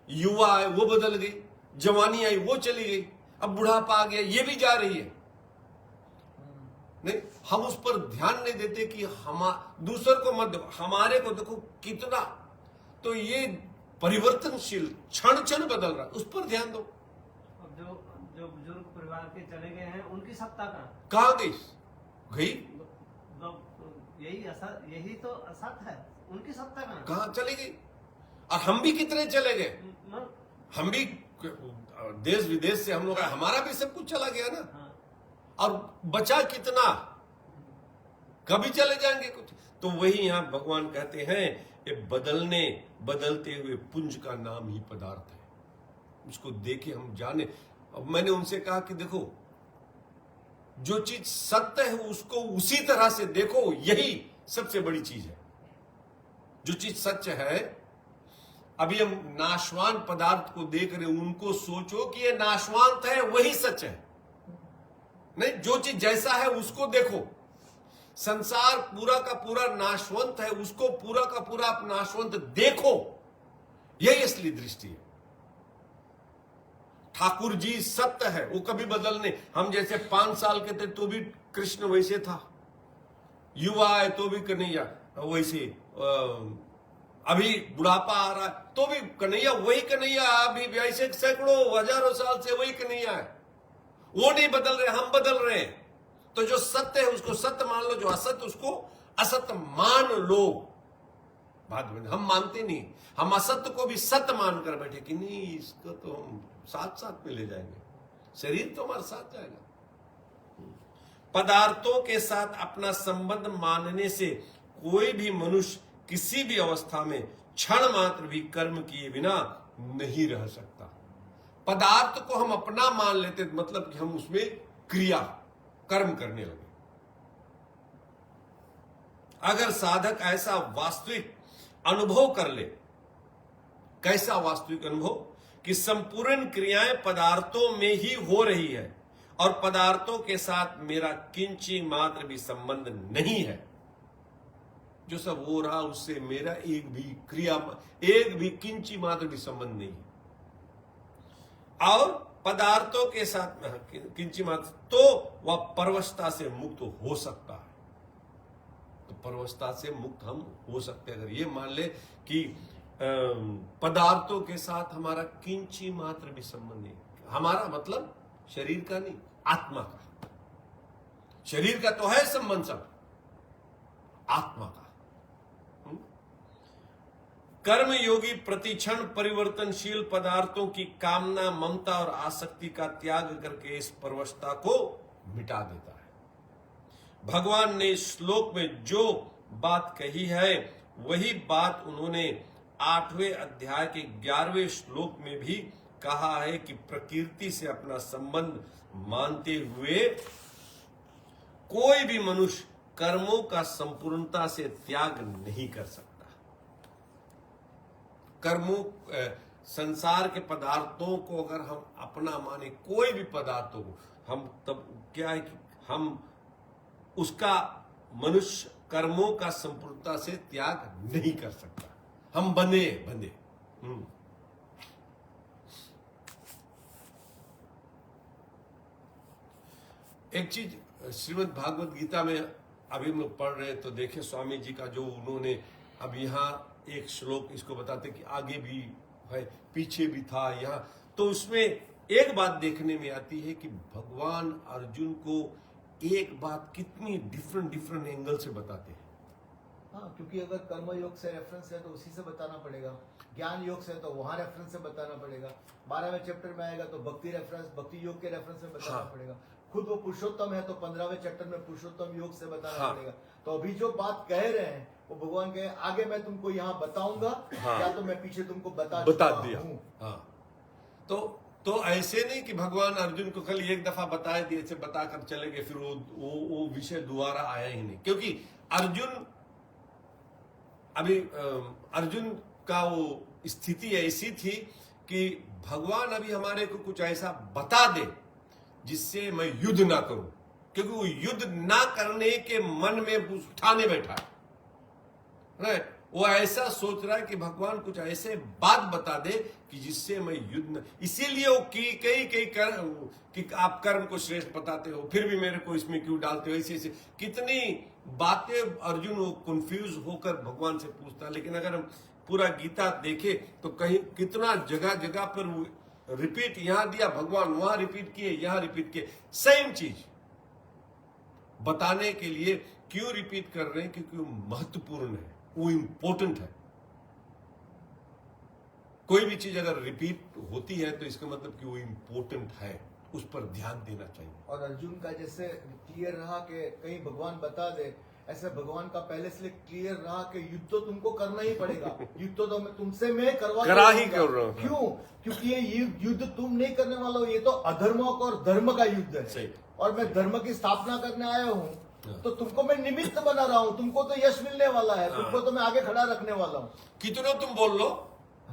युवा आए वो बदल गई, जवानी आई वो चली गई, अब बुढ़ापा आ गया ये भी जा रही है। नहीं, हम उस पर ध्यान नहीं देते कि हम दूसर को मत देखो, हमारे को देखो कितना। तो ये परिवर्तनशील क्षण क्षण बदल रहा है, उस पर ध्यान दो। अब जो बुजुर्ग परिवार के चले गए हैं उनकी सत्ता कहाँ गई? यही तो असत है, उनकी सत्ता कहाँ चली गई? और हम भी कितने चले गए, हम भी देश विदेश से हम लोग, हमारा भी सब कुछ चला गया ना। हाँ। और बचा कितना, कभी चले जाएंगे कुछ। तो वही यहां भगवान कहते हैं ये बदलते हुए पुंज का नाम ही पदार्थ है। उसको देखे हम जाने। अब मैंने उनसे कहा कि देखो, जो चीज सत्य है उसको उसी तरह से देखो, यही सबसे बड़ी चीज है। जो चीज सच है, अभी हम नाशवान पदार्थ को देख रहे, उनको सोचो कि ये नाशवान है, वही सच है। नहीं, जो चीज जैसा है उसको देखो। संसार पूरा का पूरा नाशवंत है, उसको पूरा का पूरा आप नाशवंत देखो, यही असली दृष्टि है। ठाकुर जी सत्य है, वो कभी बदलने। हम जैसे 5 साल के थे तो भी कृष्ण वैसे था, युवा है तो भी कन्हैया वैसे, अभी बुढ़ापा आ रहा है तो भी कन्हैया वही कन्हैया, अभी ऐसे सैकड़ों हजारों साल से वही कन्हैया है। वो नहीं बदल रहे, हम बदल रहे हैं। तो जो सत्य है उसको सत्य मान लो, जो असत्य उसको असत्य मान लो। बात में हम मानते नहीं, हम असत्य को भी सत्य मानकर बैठे कि नहीं, इसको तो हम साथ साथ में ले जाएंगे, शरीर तो हमारे साथ जाएगा। पदार्थों के साथ अपना संबंध मानने से कोई भी मनुष्य किसी भी अवस्था में क्षण मात्र भी कर्म किए बिना नहीं रह सकता। पदार्थ को हम अपना मान लेते, मतलब कि हम उसमें क्रिया कर्म करने लगे। अगर साधक ऐसा वास्तविक अनुभव कर ले, कैसा वास्तविक अनुभव, कि संपूर्ण क्रियाएं पदार्थों में ही हो रही है और पदार्थों के साथ मेरा किंची मात्र भी संबंध नहीं है। जो सब हो रहा उससे मेरा एक भी किंची मात्र भी संबंध नहीं है। और पदार्थों के साथ किंची मात्र, तो वह परवशता से मुक्त हो सकता है। तो परवशता से मुक्त हम हो सकते हैं अगर ये मान ले कि पदार्थों के साथ हमारा किंची मात्र भी संबंध नहीं। हमारा मतलब शरीर का नहीं, आत्मा का। शरीर का तो है संबंध सब, आत्मा का। कर्म योगी प्रतिक्षण परिवर्तनशील पदार्थों की कामना, ममता और आसक्ति का त्याग करके इस परवशता को मिटा देता है। भगवान ने इस श्लोक में जो बात कही है वही बात उन्होंने 8वें अध्याय के 11वें श्लोक में भी कहा है कि प्रकृति से अपना संबंध मानते हुए कोई भी मनुष्य कर्मों का संपूर्णता से त्याग नहीं कर सकता। कर्मों, संसार के पदार्थों को अगर हम अपना माने, कोई भी पदार्थों को, हम तब क्या है कि हम उसका मनुष्य कर्मों का संपूर्णता से त्याग नहीं कर सकता। हम बंधे बंधे। एक चीज श्रीमद् भागवत गीता में अभी हम लोग पढ़ रहे हैं तो देखें स्वामी जी का जो उन्होंने अब यहाँ एक श्लोक इसको बताते कि आगे भी है पीछे भी था यहाँ, तो उसमें एक बात देखने में आती है कि भगवान अर्जुन को एक बात कितनी डिफरेंट एंगल से बताते हैं। हाँ, क्योंकि अगर कर्म योग से रेफरेंस है तो उसी से बताना पड़ेगा, ज्ञान योग से तो वहां रेफरेंस से बताना पड़ेगा, 12वें चैप्टर में आएगा तो भक्ति रेफरेंस, भक्ति योग के रेफरेंस से बताना हाँ। पड़ेगा। खुद वो पुरुषोत्तम है तो 15वें चैप्टर में पुरुषोत्तम योग से बताना हाँ। पड़ेगा। तो अभी जो बात कह रहे हैं वो भगवान कहे आगे मैं तुमको यहाँ बताऊंगा, हाँ। या तो मैं पीछे तुमको बता दिया। हूँ। हाँ, तो ऐसे नहीं कि भगवान अर्जुन को कल एक दफा बताए दिए से बताकर चले गए, फिर वो विषय दोबारा आया ही नहीं, क्योंकि अर्जुन का वो स्थिति ऐसी थी कि भगवान अभी हमारे को कुछ ऐसा बता दे जिससे मैं युद्ध ना करूं, क्योंकि वो युद्ध ना करने के मन में उठाने बैठा है। वो ऐसा सोच रहा है कि भगवान कुछ ऐसे बात बता दे कि जिससे मैं युद्ध न, इसीलिए वो कई कि आप कर्म को श्रेष्ठ बताते हो, फिर भी मेरे को इसमें क्यों डालते हो, ऐसे कितनी बातें अर्जुन वो कंफ्यूज होकर भगवान से पूछता। लेकिन अगर हम पूरा गीता देखें तो कहीं कितना जगह जगह पर रिपीट, यहां दिया भगवान, वहां रिपीट किए, यहां रिपीट किए, सेम चीज बताने के लिए। क्यों रिपीट कर रहे हैं? क्योंकि वो महत्वपूर्ण है, वो इंपॉर्टेंट है। कोई भी चीज अगर रिपीट होती है तो इसका मतलब कि वो इंपॉर्टेंट है, उस पर ध्यान देना चाहिए। और अर्जुन का जैसे क्लियर रहा कि कहीं भगवान बता दे, ऐसे भगवान का पहले से क्लियर रहा कि युद्ध तो तुमको करना ही पड़ेगा। युद्ध तो तुमसे मैं करा ही कर रहा हूं। क्यों? क्योंकि ये युद्ध तुम नहीं करने वाला हो, ये तो अधर्म और धर्म का युद्ध है। सही। और मैं धर्म की स्थापना करने आया हूँ, तो तुमको मैं निमित्त बना रहा हूँ, तुमको तो यश मिलने वाला है, तुमको तो मैं आगे खड़ा रखने वाला हूँ। कितनों तुम बोल लो,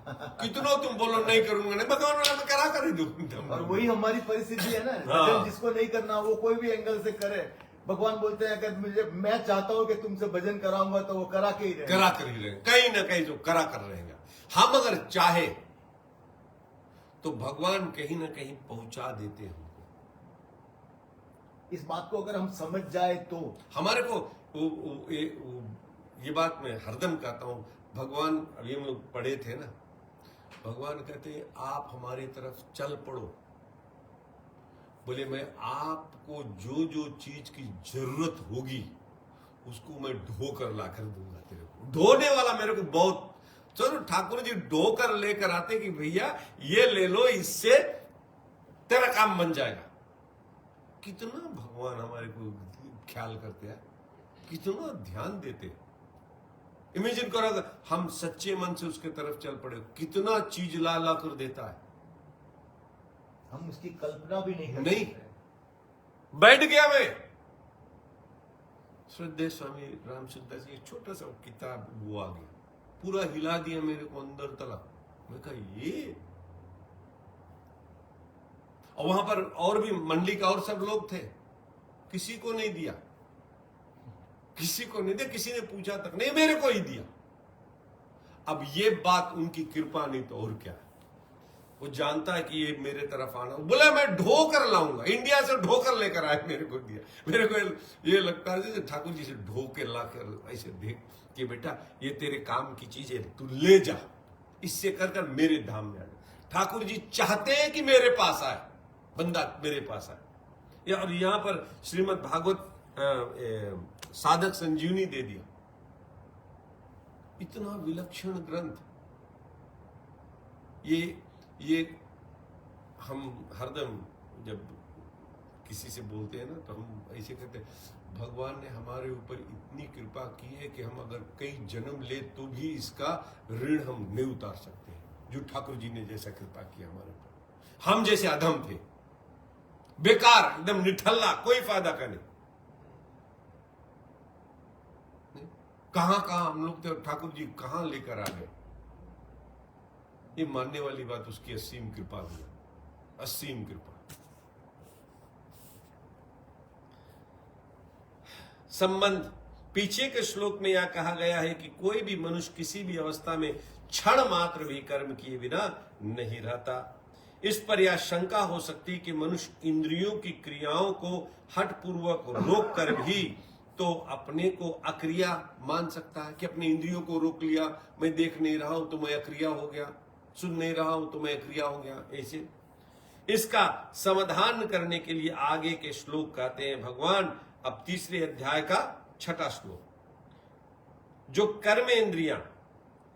नहीं करूंगा, नहीं भगवान मैं करा कर ही दूं। और वही हमारी परिस्थिति है ना, भजन जिसको नहीं करना वो कोई भी एंगल से करे। भगवान बोलते हैं अगर मैं चाहता हूं कि तुमसे भजन कराऊंगा तो वो करा के ही रहेगा, कहीं ना कहीं जो करा कर रहेगा। हम अगर चाहे तो भगवान कहीं ना कहीं पहुंचा देते हैं। इस बात को अगर हम समझ जाए तो हमारे को ये बात मैं हरदम कहता हूं। भगवान, अभी हम लोग पढ़े थे ना, भगवान कहते हैं आप हमारी तरफ चल पड़ो। बोले मैं आपको जो जो चीज की जरूरत होगी उसको मैं ढो कर ला कर दूंगा तेरे को। ढोने वाला मेरे को बहुत, चलो ठाकुर जी ढो कर लेकर आते कि भैया ये ले लो, इससे तेरा काम बन जाएगा। कितना भगवान हमारे को ख्याल करते हैं, कितना ध्यान देते हैं। इमेजिन करो अगर हम सच्चे मन से उसके तरफ चल पड़े, कितना चीज ला ला कर देता है, हम उसकी कल्पना भी नहीं कर नहीं। सकते। बैठ गया मैं, श्रद्धेय स्वामी रामचंद्र जी छोटा सा किताब वो आ गया, पूरा हिला दिया मेरे को अंदर तला। मैं कहा ये, और वहां पर और भी मंडली का और सब लोग थे, किसी को नहीं दिया, किसी को नहीं दिया, किसी ने पूछा तक नहीं, मेरे को ही दिया। अब ये बात उनकी कृपा नहीं तो और क्या है। वो जानता है कि ये मेरे तरफ आना, बोला मैं ढो कर लाऊंगा, इंडिया से ढो कर लेकर आए, मेरे को दिया। मेरे को ये लगता है जैसे ठाकुर जी से ढो के लाकर ऐसे देख कि बेटा ये तेरे काम की चीज है, तू ले जा, इससे कर कर मेरे धाम में आ जा। ठाकुर जी चाहते हैं कि मेरे पास आए, बंदा मेरे पास आए। और यहां पर श्रीमद् भागवत साधक संजीवनी दे दिया, इतना विलक्षण ग्रंथ। ये हम हरदम जब किसी से बोलते हैं ना तो हम ऐसे कहते हैं, भगवान ने हमारे ऊपर इतनी कृपा की है कि हम अगर कई जन्म ले तो भी इसका ऋण हम नहीं उतार सकते हैं, जो ठाकुर जी ने जैसा कृपा किया हमारे ऊपर। हम जैसे अधम थे, बेकार, एकदम निठल्ला, कोई फायदा का नहीं। कहां हम लोग थे, ठाकुर जी कहां लेकर आ गए। ये मानने वाली बात उसकी असीम कृपा हुई, असीम कृपा। संबंध पीछे के श्लोक में यह कहा गया है कि कोई भी मनुष्य किसी भी अवस्था में क्षण मात्र भी कर्म किए बिना नहीं रहता। इस पर यह शंका हो सकती कि मनुष्य इंद्रियों की क्रियाओं को हठपूर्वक रोक कर भी तो अपने को अक्रिया मान सकता है कि अपनी इंद्रियों को रोक लिया, मैं देख नहीं रहा हूं तो मैं अक्रिया हो गया, सुन नहीं रहा हूं तो मैं अक्रिया हो गया। ऐसे इसका समाधान करने के लिए आगे के श्लोक कहते हैं भगवान, अब तीसरे अध्याय का 6वां श्लोक, जो कर्म इंद्रियां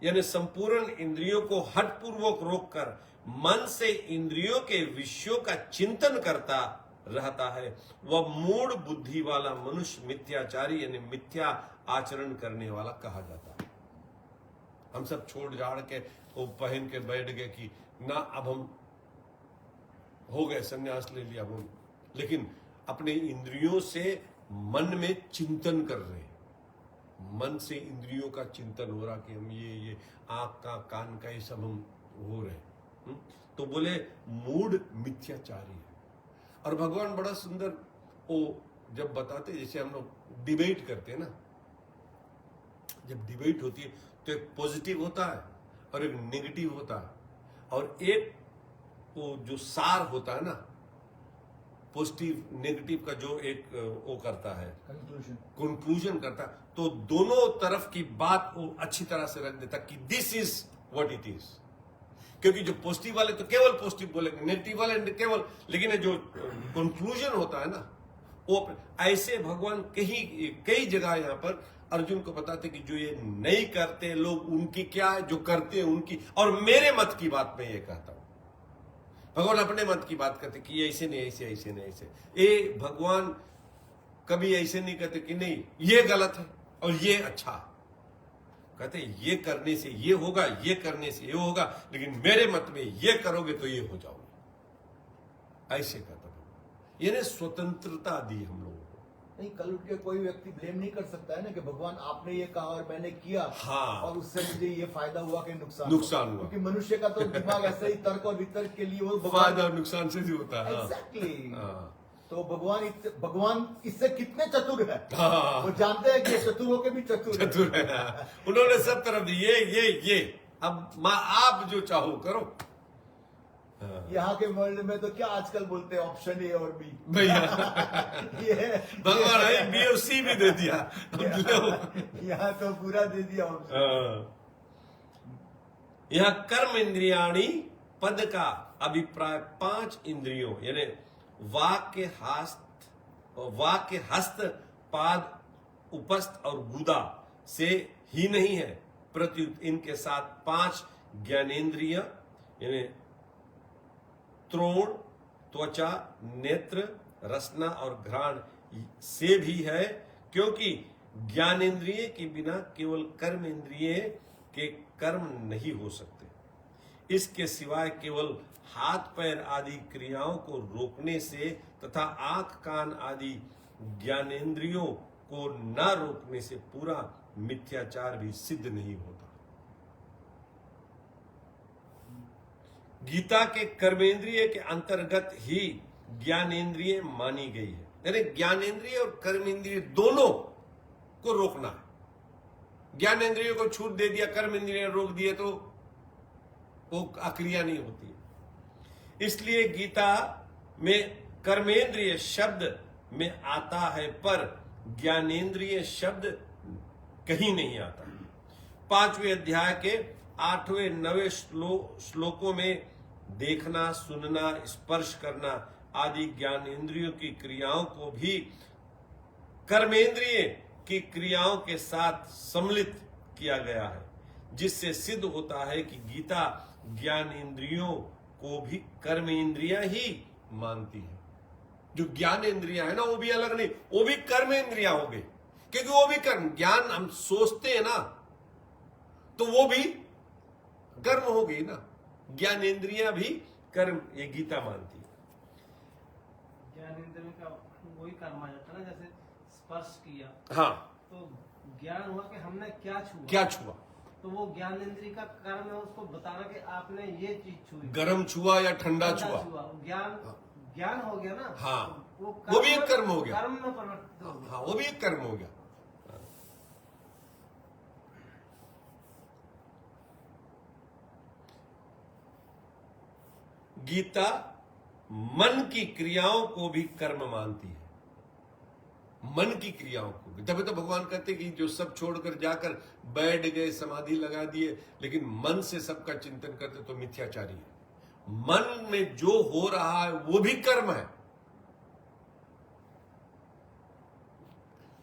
यानी संपूर्ण इंद्रियों को हठपूर्वक रोककर मन से इंद्रियों के विषयों का चिंतन करता रहता है, वह मूढ़ बुद्धि वाला मनुष्य मिथ्याचारी यानी मिथ्या आचरण करने वाला कहा जाता है। हम सब छोड़ झाड़ के वो पहन के बैठ गए कि ना अब हम हो गए, संन्यास ले लिया हम, लेकिन अपने इंद्रियों से मन में चिंतन कर रहे हैं। मन से इंद्रियों का चिंतन हो रहा कि हम ये आंख का कान का ये सब हम हो रहे हैं। तो बोले मूढ़ मिथ्याचारी है। और भगवान बड़ा सुंदर वो जब बताते, जैसे हम लोग डिबेट करते हैं ना, जब डिबेट होती है तो एक पॉजिटिव होता है और एक नेगेटिव होता है, और एक वो जो सार होता है ना, पॉजिटिव नेगेटिव का जो एक वो करता है कंक्लूजन करता है, तो दोनों तरफ की बात वो अच्छी तरह से रख देता कि this is what it is. क्योंकि जो पॉजिटिव वाले तो केवल पॉजिटिव बोलेंगे, नेगेटिव वाले केवल, लेकिन जो कंक्लूजन होता है ना वो ऐसे भगवान कई जगह यहाँ पर अर्जुन को बताते कि जो ये नहीं करते लोग उनकी क्या है, जो करते हैं उनकी। और मेरे मत की बात मैं ये कहता हूं, भगवान अपने मत की बात करते कि ऐसे नहीं ऐसे, ऐसे नहीं ऐसे। ये भगवान कभी ऐसे नहीं कहते कि नहीं ये गलत है और ये अच्छा है। कहते ये करने से ये होगा, ये करने से ये होगा, लेकिन मेरे मत में ये करोगे तो ये हो जाओगे, ऐसे कहता हूं। यानी स्वतंत्रता दी हम लोगों को। नहीं, कल उठ के कोई व्यक्ति ब्लेम नहीं कर सकता है ना कि भगवान आपने ये कहा और मैंने किया, हाँ, और उससे मुझे ये फायदा हुआ कि नुकसान हुआ। क्योंकि मनुष्य का तो दिमाग ऐसे ही तर्क और वितर्क के लिए वो फायदा और नुकसान से भी होता है। एग्जैक्टली। हाँ। तो भगवान इससे कितने चतुर है, हाँ। वो जानते हैं कि चतुर होके भी चतुर है। उन्होंने सब तरफ ये अब आप जो चाहो करो। हाँ। यहाँ के वर्ल्ड में तो क्या आजकल बोलते हैं, ऑप्शन ए और बी भैया ये भगवान है बी और सी भी दे दिया यहाँ तो पूरा दे दिया ऑप्शन। यहाँ कर्म इंद्रियाणी पद का अभिप्राय 5 इंद्रियों यानी वाक्य हस्त पाद उपस्थ और गुदा से ही नहीं है, प्रत्युत इनके साथ 5 ज्ञानेन्द्रिय यानी त्रोण, त्वचा, नेत्र, रसना और घ्राण से भी है, क्योंकि ज्ञानेन्द्रिय के बिना केवल कर्म इंद्रिय के कर्म नहीं हो सकते। इसके सिवाय केवल हाथ पैर आदि क्रियाओं को रोकने से तथा आंख कान आदि ज्ञानेन्द्रियों को न रोकने से पूरा मिथ्याचार भी सिद्ध नहीं होता। गीता के कर्मेंद्रिय के अंतर्गत ही ज्ञानेन्द्रिय मानी गई है, यानी ज्ञानेन्द्रिय और कर्मेंद्रिय दोनों को रोकना है। ज्ञानेन्द्रियों को छूट दे दिया, कर्मेंद्रिय रोक दिए तो वो अक्रिया नहीं होती है। इसलिए गीता में कर्मेंद्रिय शब्द में आता है पर ज्ञानेन्द्रिय शब्द कहीं नहीं आता। 5वें अध्याय के 8वें 9वें श्लोकों में देखना, सुनना, स्पर्श करना आदि ज्ञानेन्द्रियों की क्रियाओं को भी कर्मेंद्रिय की क्रियाओं के साथ सम्मिलित किया गया है, जिससे सिद्ध होता है कि गीता ज्ञानेन्द्रियों को भी कर्मेंद्रियां ही मानती है। जो ज्ञानेन्द्रियां है ना वो भी अलग नहीं, वो भी कर्मेंद्रियां हो गई, क्योंकि वो भी कर्म, ज्ञान हम सोचते हैं ना तो वो भी कर्म हो गई ना, ज्ञानेन्द्रियां भी कर्म, ये गीता मानती है। ज्ञानेन्द्रिय का वही कर्म आ जाता है ना, जैसे स्पर्श किया, हाँ, तो ज्ञान हुआ कि हमने क्या छुआ, तो वो ज्ञानेन्द्रिय का कर्म है उसको बताना कि आपने ये चीज छुई, गरम छुआ या ठंडा छुआ, ज्ञान हो गया ना। हाँ, वो भी एक कर्म हो गया, कर्म में परिवर्तित हो गया। हाँ, वो भी एक कर्म हो गया। गीता मन की क्रियाओं को भी कर्म मानती है, मन की क्रियाओं को भी। तभी तो भगवान कहते कि जो सब छोड़कर जाकर बैठ गए, समाधि लगा दिए, लेकिन मन से सबका चिंतन करते तो मिथ्याचारी है। मन में जो हो रहा है वो भी कर्म है।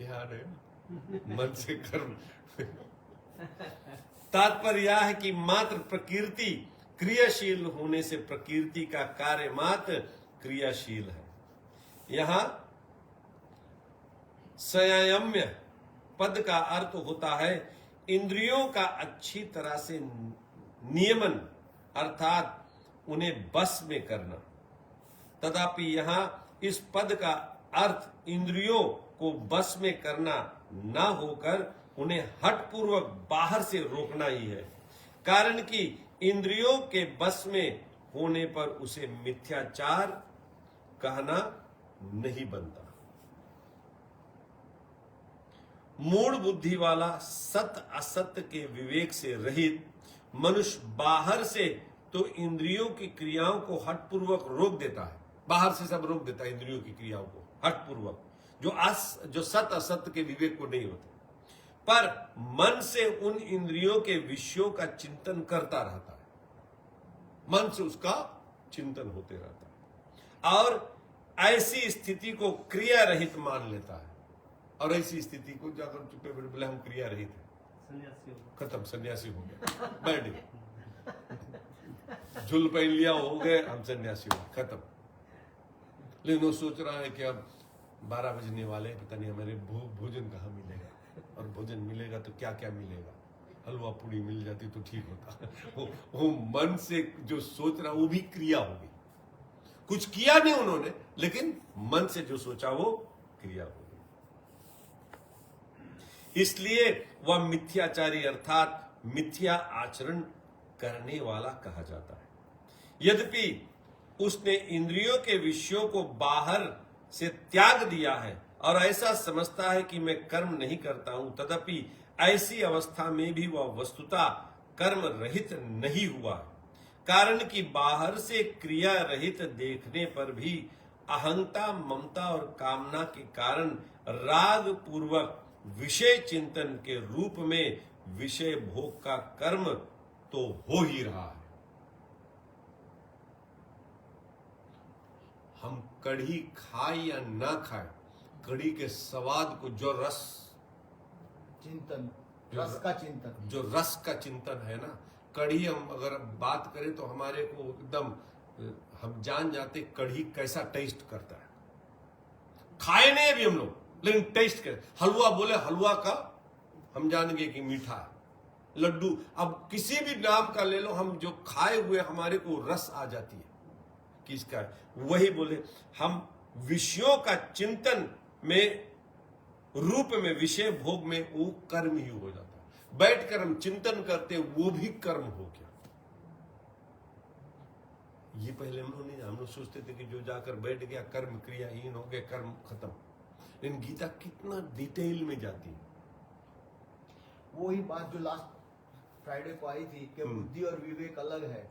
याद है ना? मन से कर्म। तात्पर्य यह है कि मात्र प्रकृति क्रियाशील होने से प्रकृति का कार्य मात्र क्रियाशील है। यहां संयम्य पद का अर्थ होता है इंद्रियों का अच्छी तरह से नियमन, अर्थात उन्हें बस में करना। तथापि यहां इस पद का अर्थ इंद्रियों को बस में करना ना होकर उन्हें हठपूर्वक बाहर से रोकना ही है। कारण कि इंद्रियों के बस में होने पर उसे मिथ्याचार कहना नहीं बनता। मूढ़ बुद्धि वाला सत्य असत्य के विवेक से रहित मनुष्य बाहर से तो इंद्रियों की क्रियाओं को हठपूर्वक रोक देता है, बाहर से सब रोक देता है इंद्रियों की क्रियाओं को हठपूर्वक, जो सत्य असत्य के विवेक को नहीं होते, पर मन से उन इंद्रियों के विषयों का चिंतन करता रहता है, मन से उसका चिंतन होते रहता है और ऐसी स्थिति को क्रिया रहित मान लेता है। और ऐसी स्थिति को जाकर चुपे बैठे बोले हम क्रिया रहित है, सन्यासी हो गए। खत्म, सन्यासी हो गया, बैठ गए, झुल पहन लिया, हो गए हम सन्यासी हो, खत्म। लेकिन वो सोच रहा है कि अब 12 बजने वाले, पता नहीं हमारे भोजन कहाँ मिलेगा, और भोजन मिलेगा तो क्या क्या मिलेगा, हलवा पूड़ी मिल जाती तो ठीक होता। वो मन से जो सोच रहा वो भी क्रिया होगी, कुछ किया नहीं उन्होंने, लेकिन मन से जो सोचा वो क्रिया होगी। इसलिए वह मिथ्याचारी अर्थात मिथ्या आचरण करने वाला कहा जाता है। यद्यपि उसने इंद्रियों के विषयों को बाहर से त्याग दिया है और ऐसा समझता है कि मैं कर्म नहीं करता हूं, तथापि ऐसी अवस्था में भी वह वस्तुतः कर्म रहित नहीं हुआ। कारण कि बाहर से क्रिया रहित देखने पर भी अहंता, ममता और कामना के कारण राग पूर्वक विषय चिंतन के रूप में विषय भोग का कर्म तो हो ही रहा है। हम कढ़ी खाए या ना खाए, कढ़ी के स्वाद को जो रस चिंतन, रस का चिंतन, जो रस का चिंतन है ना, कढ़ी हम अगर बात करें तो हमारे को एकदम हम जान जाते कढ़ी कैसा टेस्ट करता है। खाए नहीं अभी हम लोग, लेकिन टेस्ट करें। हलवा बोले हलवा का हम जान गए कि मीठा है। लड्डू, अब किसी भी नाम का ले लो, हम जो खाए हुए हमारे को रस आ जाती है कि इसका है। वही बोले हम विषयों का चिंतन में रूप में विषय भोग में वो कर्म ही हो जाता है। बैठकर हम चिंतन करते वो भी कर्म हो गया। ये पहले हम लोग सोचते थे कि जो जाकर बैठ गया कर्म क्रियाहीन हो गया, कर्म खत्म। लेकिन गीता कितना डिटेल में जाती है। वही बात जो लास्ट फ्राइडे को आई थी कि बुद्धि और विवेक अलग है।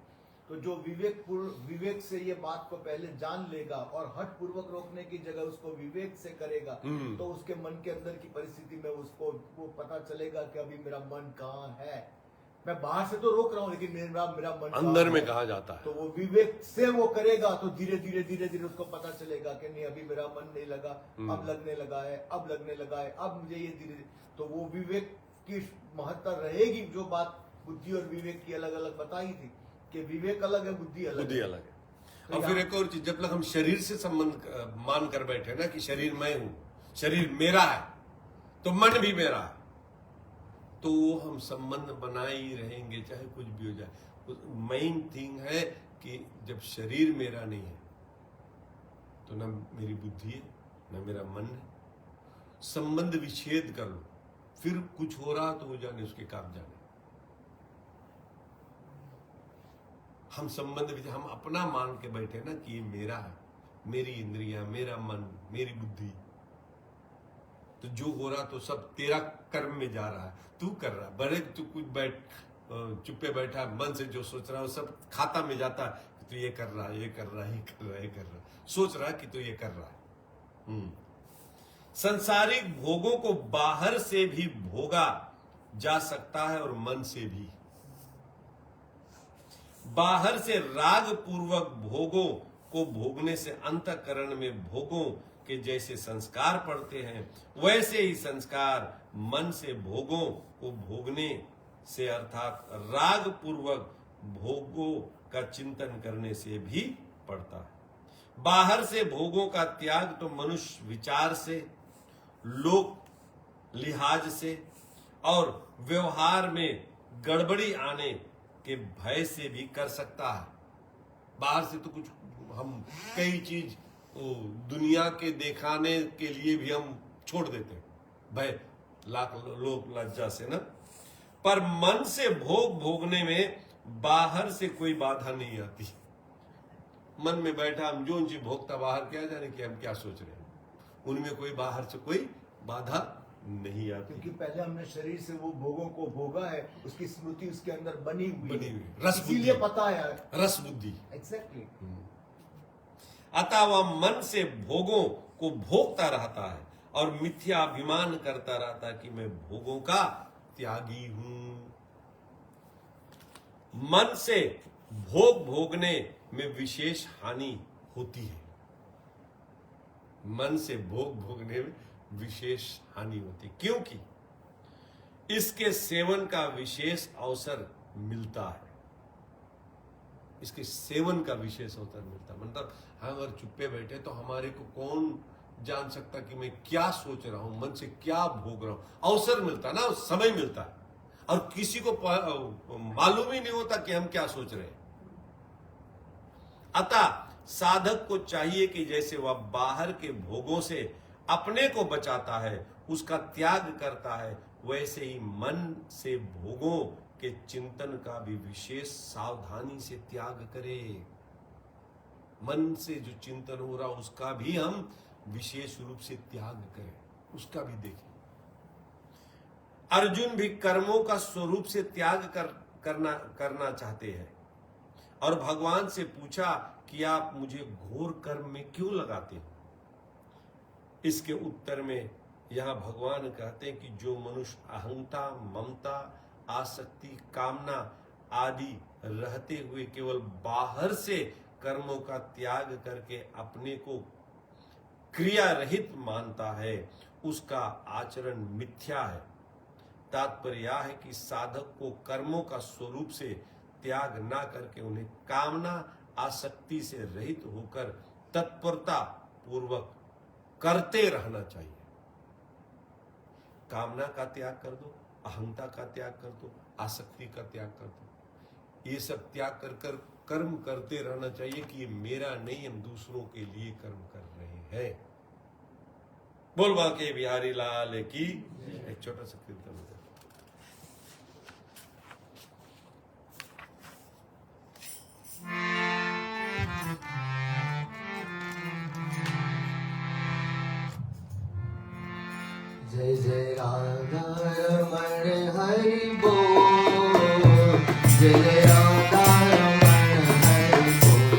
तो जो विवेक से ये बात को पहले जान लेगा और हठ पूर्वक रोकने की जगह उसको विवेक से करेगा, तो उसके मन के अंदर की परिस्थिति में उसको वो पता चलेगा कि अभी मेरा मन कहाँ है। मैं बाहर से तो रोक रहा हूँ, लेकिन मेरा मन अंदर में कहा जाता है। तो वो विवेक से वो करेगा तो धीरे धीरे उसको पता चलेगा कि नहीं अभी मेरा मन नहीं लगा, अब लगने लगा है, अब लगने लगा है, अब मुझे ये धीरे। तो वो विवेक की महत्ता रहेगी। जो बात बुद्धि और विवेक की अलग अलग बताई थी कि विवेक अलग है, बुद्धि अलग है। और फिर एक और चीज, जब तक हम शरीर से संबंध मान कर बैठे ना कि शरीर मैं हूं, शरीर मेरा है, तो मन भी मेरा है, तो हम संबंध बनाए ही रहेंगे चाहे कुछ भी हो जाए। मेन थिंग है कि जब शरीर मेरा नहीं है तो ना मेरी बुद्धि है ना मेरा मन है। संबंध विच्छेद कर लो, फिर कुछ हो रहा तो हो जाने, उसके काम जाने। हम संबंध हम अपना मान के बैठे ना कि ये मेरा है, मेरी इंद्रियां, मेरा मन, मेरी बुद्धि, तो जो हो रहा तो सब तेरा कर्म में जा रहा है, तू कर रहा। बड़े तू कुछ चुप्पे बैठा मन से जो सोच रहा है सब खाता में जाता है, तू ये कर रहा है, ये कर रहा है, ये कर रहा है, ये कर रहा है, सोच रहा है कि तू ये कर रहा है। संसारिक भोगों को बाहर से भी भोगा जा सकता है और मन से भी। बाहर से राग पूर्वक भोगों को भोगने से अंतःकरण में भोगों के जैसे संस्कार पड़ते हैं, वैसे ही संस्कार मन से भोगों को भोगने से अर्थात राग पूर्वक भोगों का चिंतन करने से भी पड़ता है। बाहर से भोगों का त्याग तो मनुष्य विचार से, लोक लिहाज से और व्यवहार में गड़बड़ी आने के भय से भी कर सकता है। बाहर से तो कुछ हम कई चीज दुनिया के दिखाने के लिए भी हम छोड़ देते हैं, भय लाख लोक लज्जा से ना। पर मन से भोग भोगने में बाहर से कोई बाधा नहीं आती। मन में बैठा हम जो चीज भोगता, बाहर क्या जाने कि हम क्या सोच रहे हैं, उनमें कोई बाहर से कोई बाधा नहीं आती। क्योंकि पहले हमने शरीर से वो भोगों को भोगा है, उसकी स्मृति उसके अंदर बनी हुई रस बुद्धि, इसीलिए पता है रस बुद्धि। एग्जैक्टली। अतः वह मन से भोगों को भोगता रहता है और मिथ्याभिमान करता रहता है कि मैं भोगों का त्यागी हूं। मन से भोग भोगने में विशेष हानि होती है। मन से भोग भोगने में विशेष हानि होती, क्योंकि इसके सेवन का विशेष अवसर मिलता है। इसके सेवन का विशेष अवसर मिलता है, मतलब हम अगर चुप्पे बैठे तो हमारे को कौन जान सकता कि मैं क्या सोच रहा हूं, मन से क्या भोग रहा हूं। अवसर मिलता ना, समय मिलता है, और किसी को मालूम ही नहीं होता कि हम क्या सोच रहे हैं। अतः साधक को चाहिए कि जैसे वह बाहर के भोगों से अपने को बचाता है, उसका त्याग करता है, वैसे ही मन से भोगों के चिंतन का भी विशेष सावधानी से त्याग करे। मन से जो चिंतन हो रहा उसका भी हम विशेष रूप से त्याग करें, उसका भी देखें। अर्जुन भी कर्मों का स्वरूप से त्याग करना चाहते हैं और भगवान से पूछा कि आप मुझे घोर कर्म में क्यों लगाते हो। इसके उत्तर में यहां भगवान कहते हैं कि जो मनुष्य अहंता, ममता, आसक्ति, कामना आदि रहते हुए केवल बाहर से कर्मों का त्याग करके अपने को क्रिया रहित मानता है, उसका आचरण मिथ्या है। तात्पर्य यह है कि साधक को कर्मों का स्वरूप से त्याग ना करके उन्हें कामना, आसक्ति से रहित होकर तत्परता पूर्वक करते रहना चाहिए। कामना का त्याग कर दो, अहंता का त्याग कर दो, आसक्ति का त्याग कर दो। ये सब त्याग कर कर कर्म करते रहना चाहिए कि ये मेरा नहीं, हम दूसरों के लिए कर्म कर रहे हैं। बोल बाके बिहारी लाल की। एक छोटा सा कीर्तन हो जाए। जय जय राधा रमण हरि बोल, जय जय राधा रमण हरि बोल,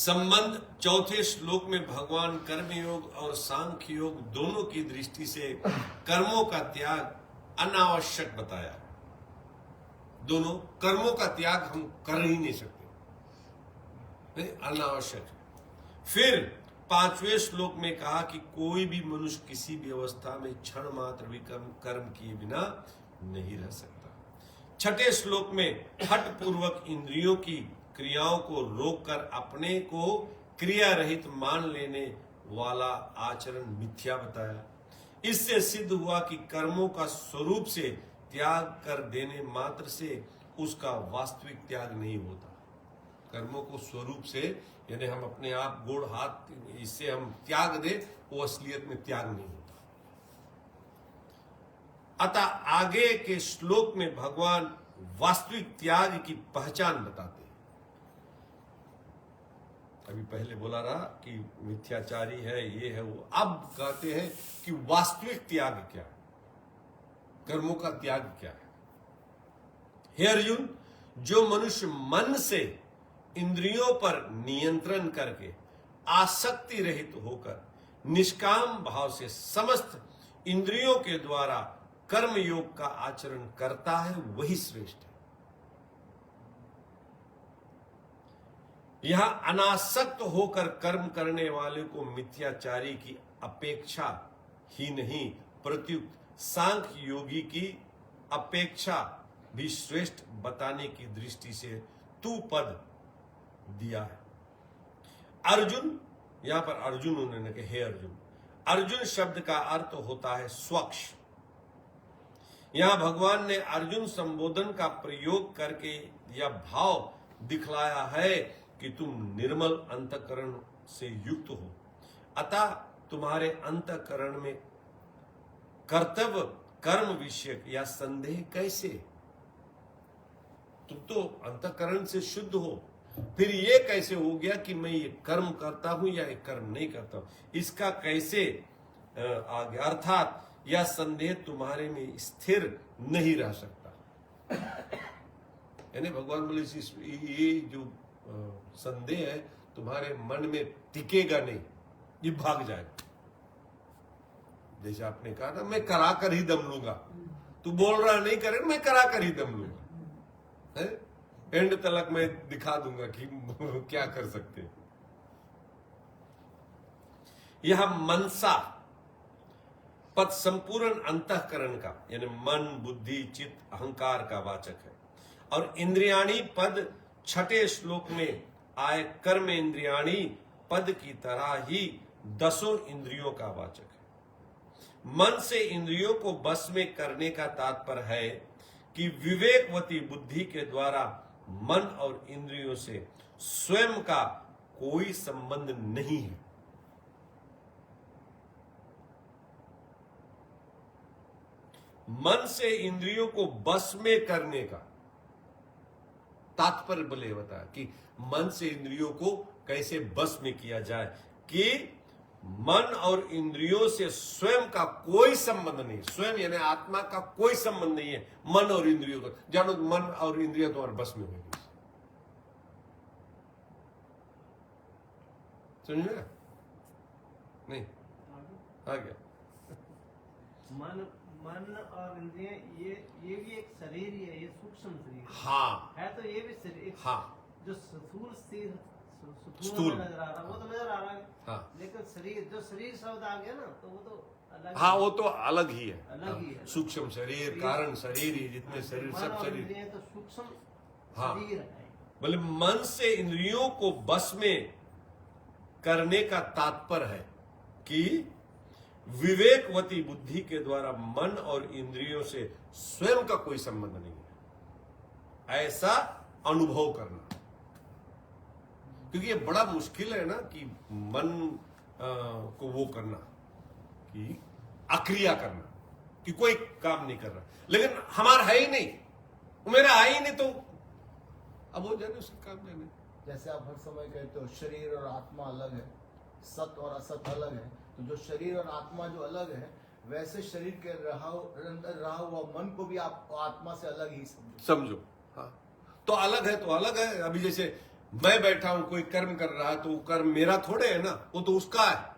संबंध चौथे श्लोक में भगवान कर्मयोग और सांख्य योग दोनों की दृष्टि से कर्मों का त्याग अनावश्यक बताया। दोनों कर्मों का त्याग हम कर ही नहीं सकते, नहीं, अनावश्यक है। फिर 5वें श्लोक में कहा कि कोई भी मनुष्य किसी भी अवस्था में क्षण मात्र भी कर्म किए बिना नहीं रह सकता। 6ठे श्लोक में हठ पूर्वक इंद्रियों की क्रियाओं को रोककर अपने को क्रिया रहित मान लेने वाला आचरण मिथ्या बताया। इससे सिद्ध हुआ कि कर्मों का स्वरूप से त्याग कर देने मात्र से उसका वास्तविक त्याग नहीं होता। कर्मों को स्वरूप से, यानी हम अपने आप गोड़ हाथ इससे हम त्याग दे, वो असलियत में त्याग नहीं होता। अतः आगे के श्लोक में भगवान वास्तविक त्याग की पहचान बताते हैं। अभी पहले बोला रहा कि मिथ्याचारी है, ये है वो, अब कहते हैं कि वास्तविक त्याग क्या है, कर्मों का त्याग क्या है। हे अर्जुन, जो मनुष्य मन से इंद्रियों पर नियंत्रण करके आसक्ति रहित होकर निष्काम भाव से समस्त इंद्रियों के द्वारा कर्म योग का आचरण करता है, वही श्रेष्ठ है। यहां अनासक्त होकर कर्म करने वाले को मिथ्याचारी की अपेक्षा ही नहीं, प्रत्युत सांख्य योगी की अपेक्षा भी श्रेष्ठ बताने की दृष्टि से तू पद दिया है। अर्जुन, यहां पर अर्जुन उन्होंने कहा, हे अर्जुन। अर्जुन शब्द का अर्थ होता है स्वच्छ। यहां भगवान ने अर्जुन संबोधन का प्रयोग करके यह भाव दिखलाया है कि तुम निर्मल अंतःकरण से युक्त हो, अतः तुम्हारे अंतःकरण में कर्तव्य कर्म विषयक या संदेह कैसे? तुम तो अंतःकरण से शुद्ध हो, फिर ये कैसे हो गया कि मैं ये कर्म करता हूं या ये कर्म नहीं करता हूं? इसका कैसे आ गया? अर्थात यह संदेह तुम्हारे में स्थिर नहीं रह सकता। यानी भगवान बोले ये जो संदेह है तुम्हारे मन में टिकेगा नहीं, ये भाग जाएगा। जैसे आपने कहा ना, मैं करा कर ही दम लूंगा, तू बोल रहा नहीं करे, मैं करा कर ही दम लूंगा, एंड तलक मैं दिखा दूंगा कि क्या कर सकते हैं। यह मनसा पद संपूर्ण अंतःकरण का, यानी मन, बुद्धि, चित्त, अहंकार का वाचक है। और इंद्रियाणी पद 6ठे श्लोक में आए कर्म इंद्रियाणी पद की तरह ही 10 इंद्रियों का वाचक है। मन से इंद्रियों को बस में करने का तात्पर्य है कि विवेकवती बुद्धि के द्वारा मन और इंद्रियों से स्वयं का कोई संबंध नहीं है। मन से इंद्रियों को बस में करने का तात्पर्य बोले बता कि मन से इंद्रियों को कैसे बस में किया जाए, कि मन और इंद्रियों से स्वयं का कोई संबंध नहीं। स्वयं यानी आत्मा का कोई संबंध नहीं है मन और इंद्रियों का। जानो मन और इंद्रियों तुम्हारे बस में होगी, समझ में नहीं आ गया? मन और इंद्रिय ये भी एक शरीर ही है, ये सूक्ष्म शरीर हाँ है। तो ये भी शरीर, हाँ, जो स्थूल स्थूल नजर आ रहा है वो तो नजर आ रहा है, हाँ, लेकिन शरीर, जो शरीर शब्द आ गया ना, तो वो तो अलग, हाँ, वो तो अलग ही है, अलग ही है। सूक्ष्म शरीर, कारण शरीर, ये जितने शरीर, मन सब और शरीर, इंद्रिय तो सूक्ष्म हाँ। शरीर है। बोले मन से इंद्रियों को बस में करने का तात्पर्य है कि विवेकवती बुद्धि के द्वारा मन और इंद्रियों से स्वयं का कोई संबंध नहीं है, ऐसा अनुभव करना। क्योंकि ये बड़ा मुश्किल है ना कि मन को वो करना, कि अक्रिया करना, कि कोई काम नहीं कर रहा, लेकिन हमारा है ही नहीं, वो मेरा है ही नहीं, तो अब वो जाने उसका काम नहीं। जैसे आप हर समय कहते हो शरीर और आत्मा अलग है, सत और असत अलग है, तो जो शरीर और आत्मा जो अलग है, वैसे शरीर के रहा हुआ मन को भी आप आत्मा से अलग ही समझो। हाँ, तो अलग है तो अलग है। अभी जैसे मैं बैठा हूं, कोई कर्म कर रहा है तो वो कर्म मेरा थोड़े है ना, वो तो उसका है।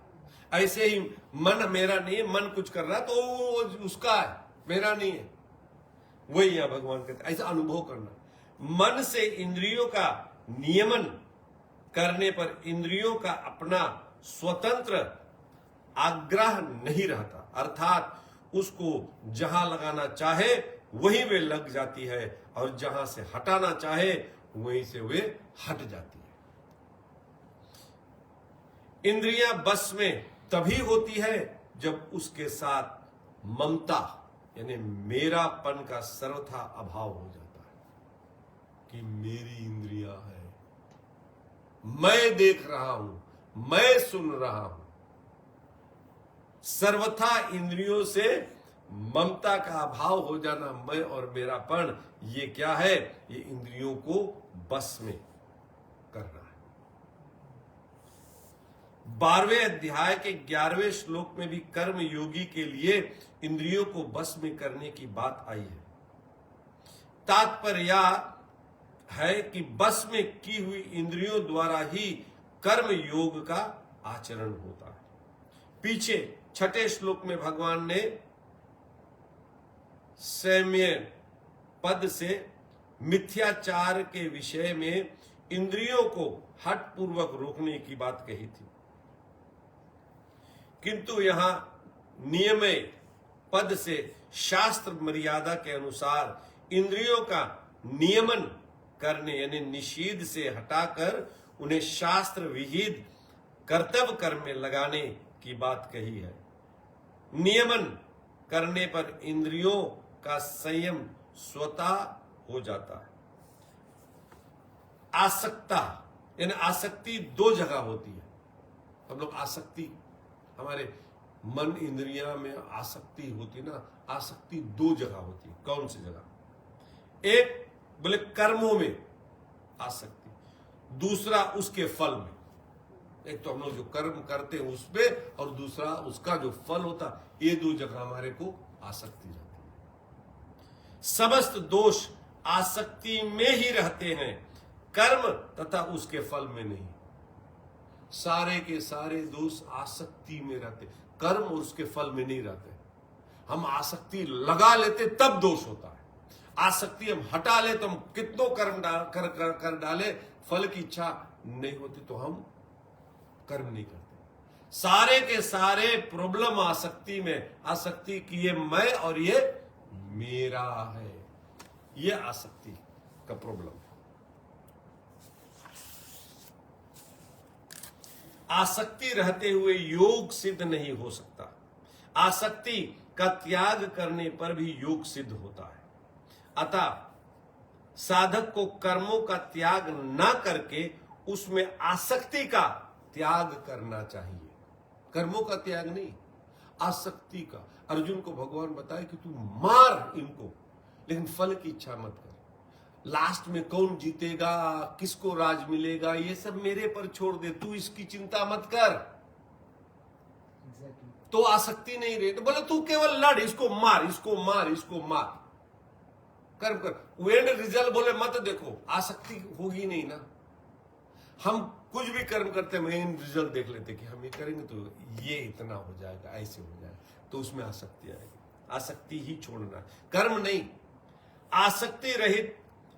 ऐसे ही मन मेरा नहीं है, मन कुछ कर रहा है तो वो उसका है, मेरा नहीं है। वही यहां भगवान कहते हैं, ऐसा अनुभव करना। मन से इंद्रियों का नियमन करने पर इंद्रियों का अपना स्वतंत्र आग्रह नहीं रहता, अर्थात उसको जहां लगाना चाहे वहीं वे लग जाती है और जहां से हटाना चाहे वहीं से वे हट जाती है। इंद्रियां बस में तभी होती है जब उसके साथ ममता यानी मेरापन का सर्वथा अभाव हो जाता है कि मेरी इंद्रियां है, मैं देख रहा हूं, मैं सुन रहा हूं। सर्वथा इंद्रियों से ममता का अभाव हो जाना, मैं और मेरापन, ये क्या है? ये इंद्रियों को बस में करना है। 12वें अध्याय के 11वें श्लोक में भी कर्म योगी के लिए इंद्रियों को बस में करने की बात आई है। तात्पर्य यह है कि बस में की हुई इंद्रियों द्वारा ही कर्म योग का आचरण होता है। पीछे 6ठे श्लोक में भगवान ने सैम्य पद से मिथ्याचार के विषय में इंद्रियों को हठ पूर्वक रोकने की बात कही थी, किंतु यहां नियमय पद से शास्त्र मर्यादा के अनुसार इंद्रियों का नियमन करने यानी निषेध से हटाकर उन्हें शास्त्र विहित कर्तव्य कर्म में लगाने की बात कही है। नियमन करने पर इंद्रियों का संयम स्वतः हो जाता है। आसक्ता यानी आसक्ति दो जगह होती है। हम लोग आसक्ति, हमारे मन इंद्रियां में आसक्ति होती ना, आसक्ति दो जगह होती है। कौन सी जगह? एक बोले कर्मों में आसक्ति, दूसरा उसके फल में। एक तो हम लोग जो कर्म करते हैं उस पे, और दूसरा उसका जो फल होता, ये दो जगह हमारे को आसक्ति रहती है। समस्त दोष आसक्ति में ही रहते हैं, कर्म तथा उसके फल में नहीं। सारे के सारे दोष आसक्ति में रहते, कर्म और उसके फल में नहीं रहते। हम आसक्ति लगा लेते तब दोष होता है। आसक्ति हम हटा ले तो हम कितनों कर्म कर डाले, फल की इच्छा नहीं होती तो हम कर्म नहीं करते। सारे के सारे प्रॉब्लम आसक्ति में, आसक्ति की ये मैं और ये मेरा है, ये आसक्ति का प्रॉब्लम है। आसक्ति रहते हुए योग सिद्ध नहीं हो सकता। आसक्ति का त्याग करने पर भी योग सिद्ध होता है। अतः साधक को कर्मों का त्याग न करके उसमें आसक्ति का त्याग करना चाहिए। कर्मों का त्याग नहीं, आसक्ति का। अर्जुन को भगवान बताए कि तू मार इनको, लेकिन फल की इच्छा मत कर। लास्ट में कौन जीतेगा, किसको राज मिलेगा, ये सब मेरे पर छोड़ दे, तू इसकी चिंता मत कर। तो आसक्ति नहीं रही। तो बोले तू केवल लड़, इसको मार, इसको मार, इसको मार, कर्म कर। एंड रिजल्ट बोले मत देखो, आसक्ति होगी नहीं ना। हम कुछ भी कर्म करते मेन रिजल्ट देख लेते कि हम ये करेंगे तो ये इतना हो जाएगा, ऐसे हो जाएगा, तो उसमें आसक्ति आएगी। आसक्ति ही छोड़ना, कर्म नहीं। आसक्ति रहित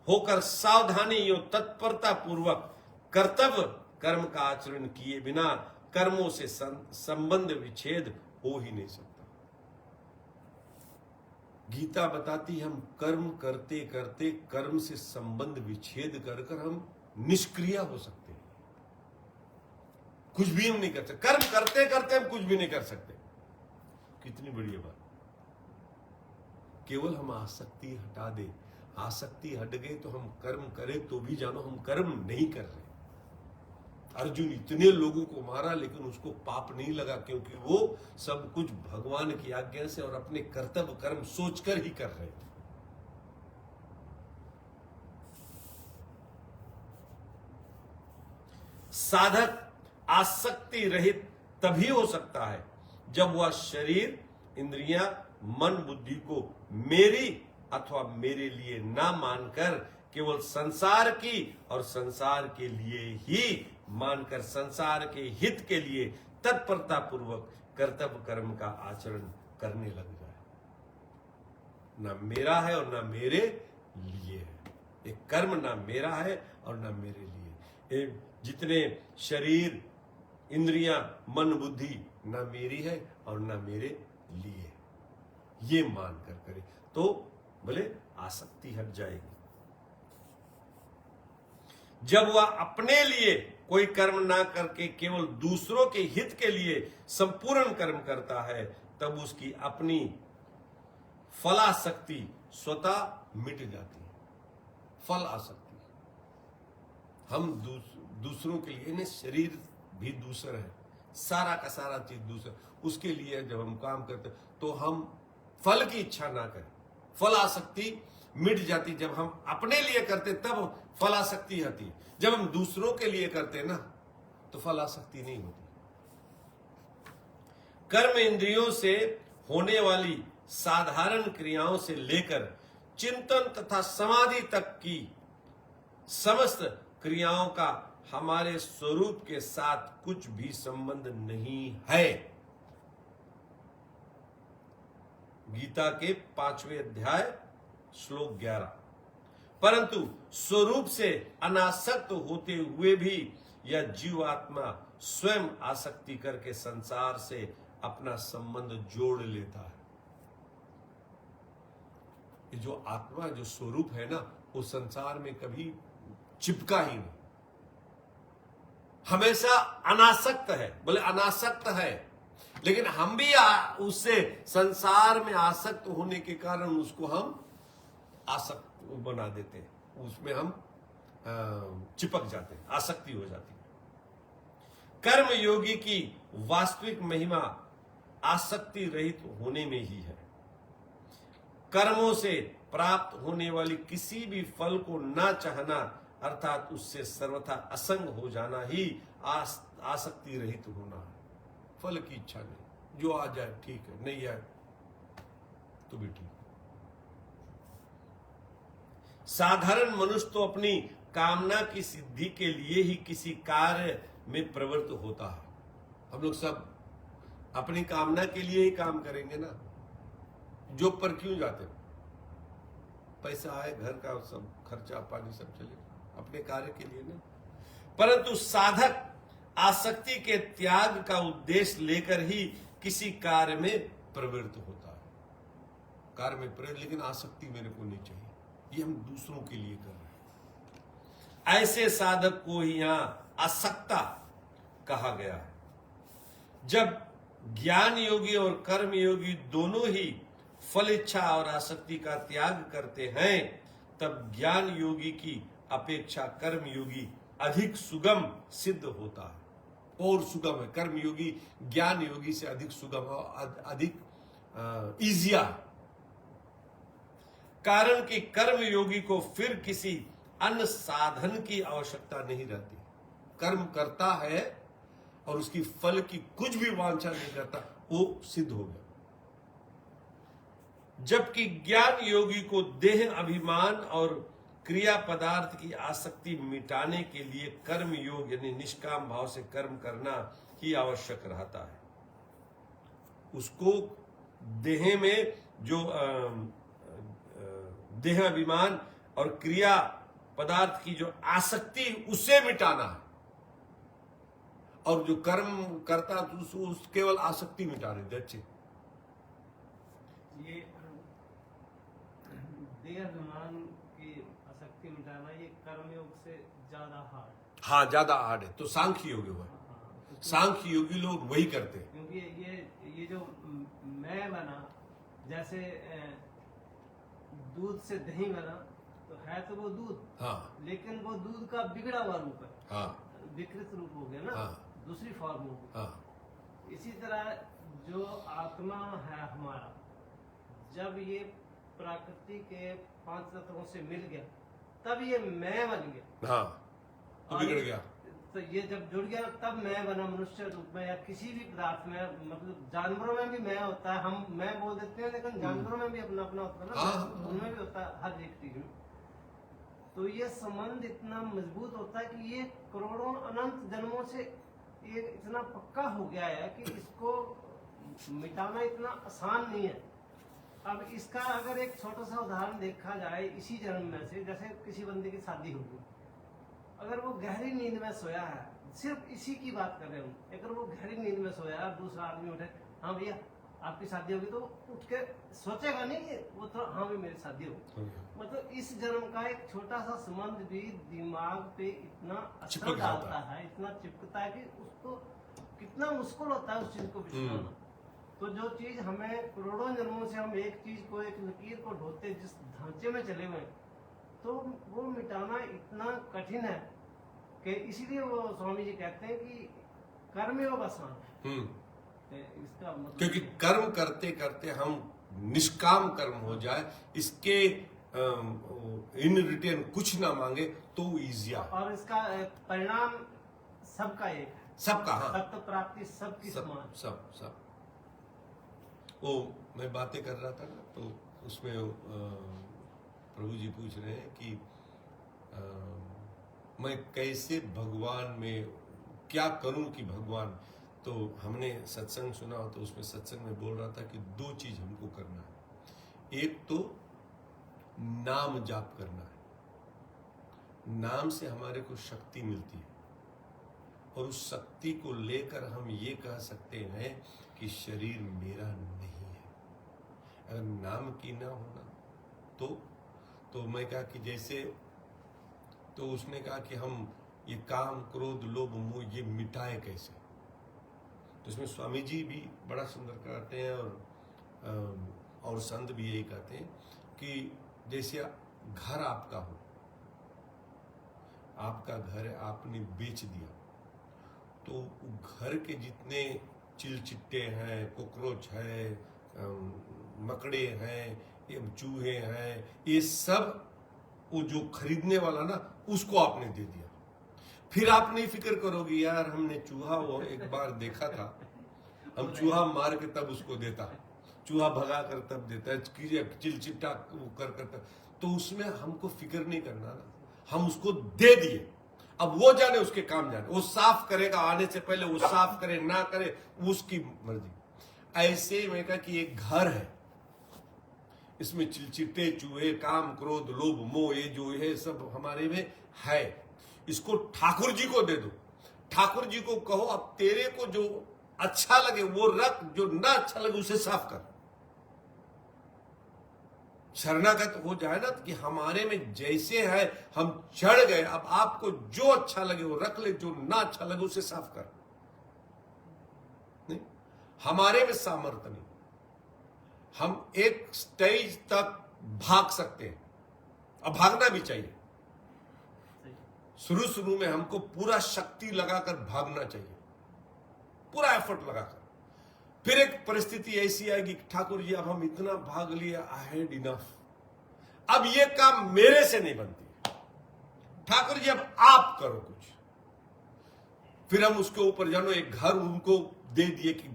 होकर सावधानी एवं तत्परता पूर्वक कर्तव्य कर्म का आचरण किए बिना कर्मों से संबंध विच्छेद हो ही नहीं सकता। गीता बताती हम कर्म करते करते कर्म से संबंध विच्छेद कर कर हम निष्क्रिय हो सकते हैं। कुछ भी हम नहीं कर सकते, कर्म करते करते हम कुछ भी नहीं कर सकते। कितनी बढ़िया बात। केवल हम आसक्ति हटा दे, आसक्ति हट गई तो हम कर्म करें तो भी जानो हम कर्म नहीं कर रहे। अर्जुन इतने लोगों को मारा लेकिन उसको पाप नहीं लगा, क्योंकि वो सब कुछ भगवान की आज्ञा से और अपने कर्तव्य कर्म सोचकर ही कर रहे थे। साधक आसक्ति रहित तभी हो सकता है जब वह शरीर, इंद्रियां, मन, बुद्धि को मेरी अथवा मेरे लिए ना मानकर केवल संसार की और संसार के लिए ही मानकर संसार के हित के लिए तत्परता पूर्वक कर्तव्य कर्म का आचरण करने लग जाए। ना मेरा है और ना मेरे लिए है, एक कर्म ना मेरा है और ना मेरे लिए। जितने शरीर, इंद्रियां, मन, बुद्धि ना मेरी है और ना मेरे लिए, ये मानकर करे तो बोले आसक्ति हट जाएगी। जब वह अपने लिए कोई कर्म ना करके केवल दूसरों के हित के लिए संपूर्ण कर्म करता है, तब उसकी अपनी फलासक्ति स्वतः मिट जाती है। फल आसक्ति, हम दूसरों के लिए, इन्हें शरीर भी दूसरा है, सारा का सारा चीज दूसरा, उसके लिए जब हम काम करते तो हम फल की इच्छा ना करें, फल आसक्ति मिट जाती। जब हम अपने लिए करते तब फल आसक्ति आती, जब हम दूसरों के लिए करते ना तो फल आसक्ति नहीं होती। कर्म इंद्रियों से होने वाली साधारण क्रियाओं से लेकर चिंतन तथा समाधि तक की समस्त क्रियाओं का हमारे स्वरूप के साथ कुछ भी संबंध नहीं है। गीता के 5वें अध्याय श्लोक 11। परंतु स्वरूप से अनासक्त होते हुए भी यह जीवात्मा स्वयं आसक्ति करके संसार से अपना संबंध जोड़ लेता है। ये जो आत्मा, जो स्वरूप है ना, वो संसार में कभी चिपका ही नहीं, हमेशा अनासक्त है। बोले अनासक्त है, लेकिन हम भी उससे संसार में आसक्त होने के कारण उसको हम आसक्त बना देते हैं, उसमें हम चिपक जाते हैं, आसक्ति हो जाती है। कर्म योगी की वास्तविक महिमा आसक्ति रहित होने में ही है। कर्मों से प्राप्त होने वाली किसी भी फल को ना चाहना अर्थात उससे सर्वथा असंग हो जाना ही आसक्ति रहित होना है। फल की इच्छा नहीं, जो आ जाए ठीक है, नहीं आए तो भी ठीक। साधारण मनुष्य तो अपनी कामना की सिद्धि के लिए ही किसी कार्य में प्रवृत्त होता है। हम लोग सब अपनी कामना के लिए ही काम करेंगे ना, जॉब पर क्यों जाते? पैसा आए, घर का सब खर्चा पानी सब चले, अपने कार्य के लिए नहीं। परंतु साधक आसक्ति के त्याग का उद्देश्य लेकर ही किसी कार्य में प्रवृत्त होता है। कार्य में प्रवृत्त, लेकिन आसक्ति मेरे को नहीं चाहिए, ये हम दूसरों के लिए कर रहे हैं। ऐसे साधक को ही यहां आसक्ता कहा गया है। जब ज्ञान योगी और कर्म योगी दोनों ही फल इच्छा और आसक्ति का त्याग करते हैं, तब ज्ञान योगी की अपेक्षा कर्म योगी अधिक सुगम सिद्ध होता है। और सुगम है कर्म योगी, ज्ञान योगी से अधिक सुगम और अधिक ईजिया। कारण कि कर्म योगी को फिर किसी अन्य साधन की आवश्यकता नहीं रहती। कर्म करता है और उसकी फल की कुछ भी वांछा नहीं करता, वो सिद्ध हो गया। जबकि ज्ञान योगी को देह अभिमान और क्रिया पदार्थ की आसक्ति मिटाने के लिए कर्म योग यानी निष्काम भाव से कर्म करना ही आवश्यक रहता है। उसको देह में जो देह अभिमान और क्रिया पदार्थ की जो आसक्ति उसे मिटाना है, और जो कर्म करता तो उस केवल आसक्ति मिटाने दे। ये देह अभिमान की आसक्ति मिटाना ये कर्मयोग से ज्यादा हार्ड। हाँ, ज्यादा हार्ड है। तो सांख्य योगी हुआ, सांख्य योगी लोग वही करते हैं। क्योंकि ये जो मैं बना, जैसे दूध से दही बना तो है तो वो दूध, हाँ, लेकिन वो दूध का बिगड़ा हुआ रूप है, हाँ, विकृत रूप हो गया ना, हाँ, दूसरी फॉर्म हो गई, हाँ। इसी तरह जो आत्मा है हमारा, जब ये प्रकृति के 5 तत्वों से मिल गया तब ये मैं बन गया, हाँ, तो बिगड़ गया। तो ये जब जुड़ गया तब मैं बना मनुष्य रूप में, या किसी भी पदार्थ में, मतलब जानवरों में भी मैं होता है, हम मैं बोल देते हैं, लेकिन जानवरों में भी अपना अपना होता है ना, उनमें भी होता है हर एक चीज में। तो ये संबंध इतना मजबूत होता है कि ये करोड़ों अनंत जन्मों से ये इतना पक्का हो गया है कि इसको मिटाना इतना आसान नहीं है। अब इसका अगर एक छोटा सा उदाहरण देखा जाए इसी जन्म में से, जैसे किसी बंदे की शादी होगी, अगर वो गहरी नींद में सोया है, सिर्फ इसी की बात कर रहे हैं हम, अगर वो गहरी नींद में सोया है, दूसरा आदमी उठे, हाँ भैया आपकी शादी होगी, तो उठ के सोचेगा नहीं कि वो तो हाँ भी मेरी शादी होगी। मतलब इस जन्म का एक छोटा सा संबंध भी दिमाग पे इतना असर डालता है, इतना चिपकता है कि उसको कितना मुश्किल होता है उस चीज को बिछाना। तो जो चीज हमें करोड़ों जन्मों से हम एक चीज को, एक लकीर को ढोते जिस ढांचे में चले हुए, तो वो मिटाना इतना कठिन है कि इसीलिए वो स्वामी जी कहते हैं कि कर्मयोग आसान है। इसका मतलब क्योंकि कर्म करते करते हम निष्काम कर्म हो जाए, इसके इन रिटर्न कुछ ना मांगे तो ईजिया, और इसका परिणाम सबका एक है, सबका। हाँ, तत्व प्राप्ति सबकी समान। सब वो मैं बातें कर रहा था ना, तो उसमें प्रभु जी पूछ रहे हैं कि मैं कैसे भगवान में क्या करूं कि भगवान, तो हमने सत्संग सुना तो उसमें सत्संग में बोल रहा था कि दो चीज हमको करना है। एक तो नाम जाप करना है, नाम से हमारे को शक्ति मिलती है, और उस शक्ति को लेकर हम ये कह सकते हैं कि शरीर मेरा नहीं है। अगर नाम की ना होना तो मैं कहा कि जैसे, तो उसने कहा कि हम ये काम क्रोध लोभ मोह ये मिटाए कैसे। तो इसमें स्वामी जी भी बड़ा सुंदर कहते हैं, और संत भी यही कहते हैं कि जैसे घर आपका हो, आपका घर है, आपने बेच दिया, तो घर के जितने चिलचिट्टे हैं, कोकरोच है, मकड़े हैं, ये चूहे हैं, ये सब वो जो खरीदने वाला ना उसको आपने दे दिया। फिर आप नहीं फिक्र करोगे यार हमने चूहा वो एक बार देखा था, हम चूहा मार के तब उसको देता, चूहा भगा कर तब देता, चिलचिट्टा कर तब, तो उसमें हमको फिक्र नहीं करना ना, हम उसको दे दिए, अब वो जाने उसके काम जाने, वो साफ करेगा, आने से पहले वो साफ करे ना करे उसकी मर्जी। ऐसे में कहा कि एक घर है, इसमें चिलचिट्टे चूहे काम क्रोध लोभ मोह ये जो है सब हमारे में है, इसको ठाकुर जी को दे दो, ठाकुर जी को कहो अब तेरे को जो अच्छा लगे वो रख, जो ना अच्छा लगे उसे साफ कर। शरणागत हो जाए ना कि हमारे में जैसे है हम चढ़ गए, अब आपको जो अच्छा लगे वो रख ले, जो ना अच्छा लगे उसे साफ कर। नहीं, हमारे में सामर्थ्य नहीं, हम एक स्टेज तक भाग सकते हैं, अब भागना भी चाहिए। शुरू में हमको पूरा शक्ति लगाकर भागना चाहिए, पूरा एफर्ट लगाकर। फिर एक परिस्थिति ऐसी आएगी ठाकुर जी अब हम इतना भाग लिए, आई हैड इनफ, अब ये काम मेरे से नहीं बनती, ठाकुर जी अब आप करो कुछ। फिर हम उसके ऊपर जानो एक घर उनको दे दिए कि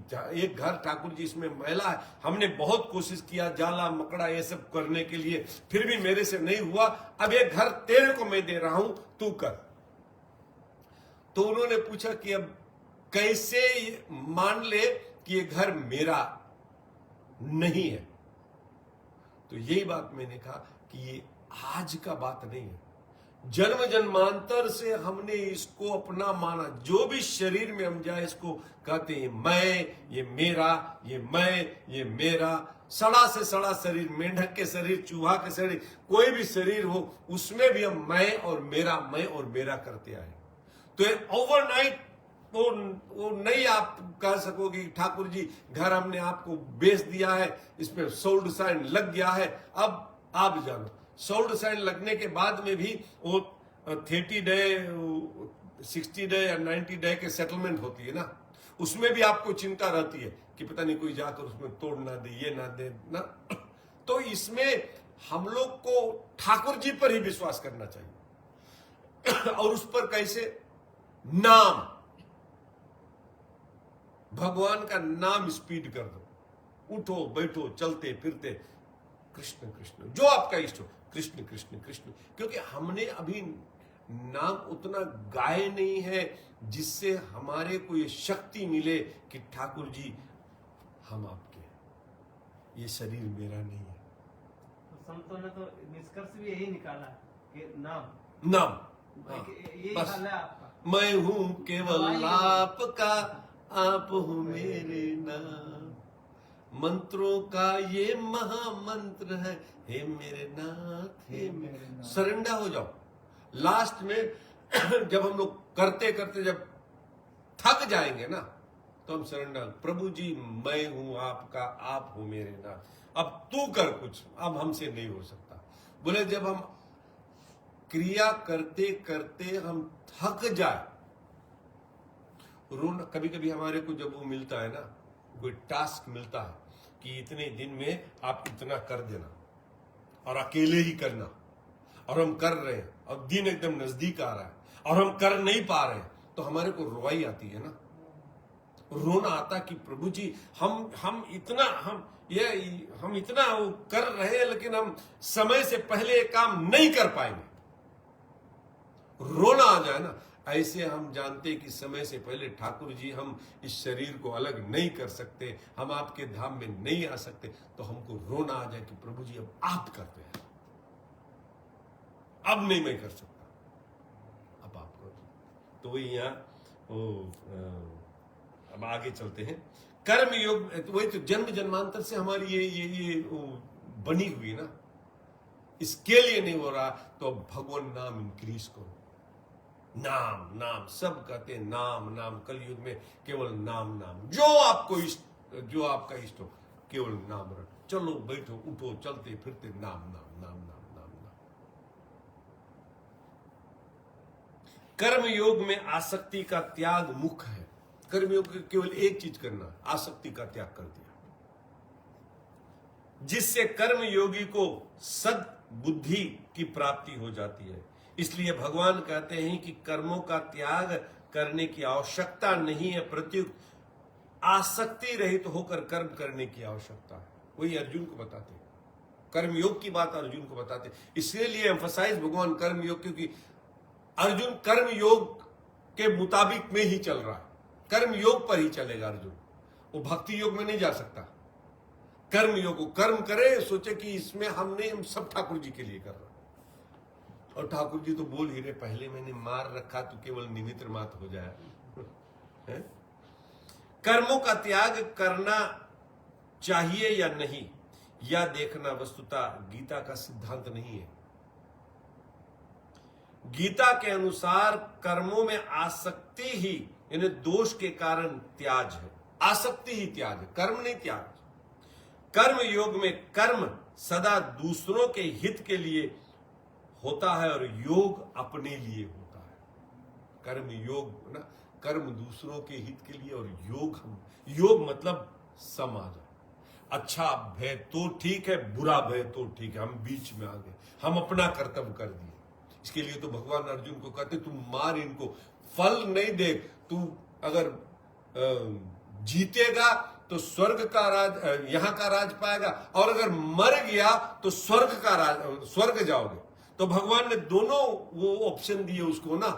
एक घर ठाकुर जी इसमें मैला है, हमने बहुत कोशिश किया जाला मकड़ा ये सब करने के लिए, फिर भी मेरे से नहीं हुआ, अब ये घर तेरे को मैं दे रहा हूं तू कर। तो उन्होंने पूछा कि अब कैसे मान ले कि ये घर मेरा नहीं है। तो यही बात मैंने कहा कि ये आज का बात नहीं है, जन्म जन्मांतर से हमने इसको अपना माना, जो भी शरीर में हम जाए इसको कहते हैं मैं, ये मेरा, ये मैं, ये मेरा। सड़ा से सड़ा शरीर, मेंढक के शरीर, चूहा के शरीर, कोई भी शरीर हो उसमें भी हम मैं और मेरा करते आए। तो ओवरनाइट वो नहीं आप कह सकोगे ठाकुर जी घर हमने आपको बेच दिया है, इसमें सोल्ड साइन लग गया है, अब आप जानो। सोल्ड साइन लगने के बाद में भी वो 30 डे 60 डे या 90 डे के सेटलमेंट होती है ना, उसमें भी आपको चिंता रहती है कि पता नहीं कोई जाकर उसमें तोड़ ना दे, ये ना दे ना। तो इसमें हम लोग को ठाकुर जी पर ही विश्वास करना चाहिए। और उस पर कैसे? नाम, भगवान का नाम स्पीड कर दो, उठो बैठो चलते फिरते कृष्ण कृष्ण, जो आपका इष्ट हो, कृष्ण कृष्ण कृष्ण। क्योंकि हमने अभी नाम उतना गाए नहीं है जिससे हमारे को ये शक्ति मिले कि ठाकुर जी हम आपके हैं, ये शरीर मेरा नहीं है। तो संतों ने तो निष्कर्ष भी यही निकाला कि नाम नाम यही बस। हाल है आपका। मैं हूं केवल आपका, आप हो मेरे नाम, मंत्रों का ये महामंत्र है, हे मेरे नाथ हे मेरे नाथ। सरेंडर हो जाओ। लास्ट में जब हम लोग करते करते जब थक जाएंगे ना, तो हम सरेंडर, प्रभु जी मैं हूं आपका, आप हो मेरे नाथ, अब तू कर कुछ, अब हमसे नहीं हो सकता। बोले जब हम क्रिया करते करते हम थक जाए, रोना, कभी कभी हमारे को जब वो मिलता है ना, कोई टास्क मिलता है कि इतने दिन में आप इतना कर देना और अकेले ही करना, और हम कर रहे हैं, अब दिन एकदम नजदीक आ रहा है और हम कर नहीं पा रहे हैं, तो हमारे को रुआई आती है ना, रोना आता कि प्रभु जी हम इतना वो कर रहे हैं, लेकिन हम समय से पहले काम नहीं कर पाएंगे। रोना आ जाए ना, ऐसे हम जानते कि समय से पहले ठाकुर जी हम इस शरीर को अलग नहीं कर सकते, हम आपके धाम में नहीं आ सकते, तो हमको रोना आ जाए कि प्रभु जी अब आप करते हैं, अब नहीं मैं कर सकता, अब आप करो। तो वही यहाँ अब आगे चलते हैं। कर्म योग, वही तो जन्म जन्मांतर से हमारी ये बनी हुई ना, इसके लिए नहीं हो रहा, तो अब भगवान नाम इंक्रीज करो। नाम नाम सब कहते हैं, नाम नाम, कलयुग में केवल नाम नाम, जो आपको इष्ट, जो आपका इष्ट हो, केवल नाम रखो, चलो बैठो उठो चलते फिरते नाम नाम नाम नाम नाम नाम। कर्म योग में आसक्ति का त्याग मुख्य है। कर्म योग केवल एक चीज करना, आसक्ति का त्याग कर दिया, जिससे कर्म योगी को सद्बुद्धि की प्राप्ति हो जाती है। इसलिए भगवान कहते हैं कि कर्मों का त्याग करने की आवश्यकता नहीं है, प्रत्युत आसक्ति रहित होकर कर्म करने की आवश्यकता है। वही अर्जुन को बताते हैं, कर्म योग की बात अर्जुन को बताते हैं। इसलिए एम्फसाइज भगवान कर्म योग, क्योंकि अर्जुन कर्म योग के मुताबिक में ही चल रहा है, कर्म योग पर ही चलेगा अर्जुन, वो भक्ति योग में नहीं जा सकता। कर्म योग को कर्म करे, सोचे कि इसमें हम सब ठाकुर जी के लिए कर रहे, और ठाकुर जी तो बोल ही रहे, पहले मैंने मार रखा तो केवल निमित्त मात्र हो जाए है? कर्मों का त्याग करना चाहिए या नहीं, यह देखना वस्तुतः गीता का सिद्धांत नहीं है। गीता के अनुसार कर्मों में आसक्ति ही यानी दोष के कारण त्याज है, आसक्ति ही त्याज है, कर्म नहीं त्याज। कर्म योग में कर्म सदा दूसरों के हित के लिए होता है और योग अपने लिए होता है। कर्म योग ना, कर्म दूसरों के हित के लिए और योग मतलब समाज। अच्छा भय तो ठीक है, बुरा भय तो ठीक है, हम बीच में आ गए, हम अपना कर्तव्य कर दिए। इसके लिए तो भगवान अर्जुन को कहते तुम मार इनको, फल नहीं देख, तू अगर जीतेगा तो स्वर्ग का राज, यहां का राज पाएगा, और अगर मर गया तो स्वर्ग का राज, स्वर्ग जाओगे। तो भगवान ने दोनों वो ऑप्शन दिए उसको ना,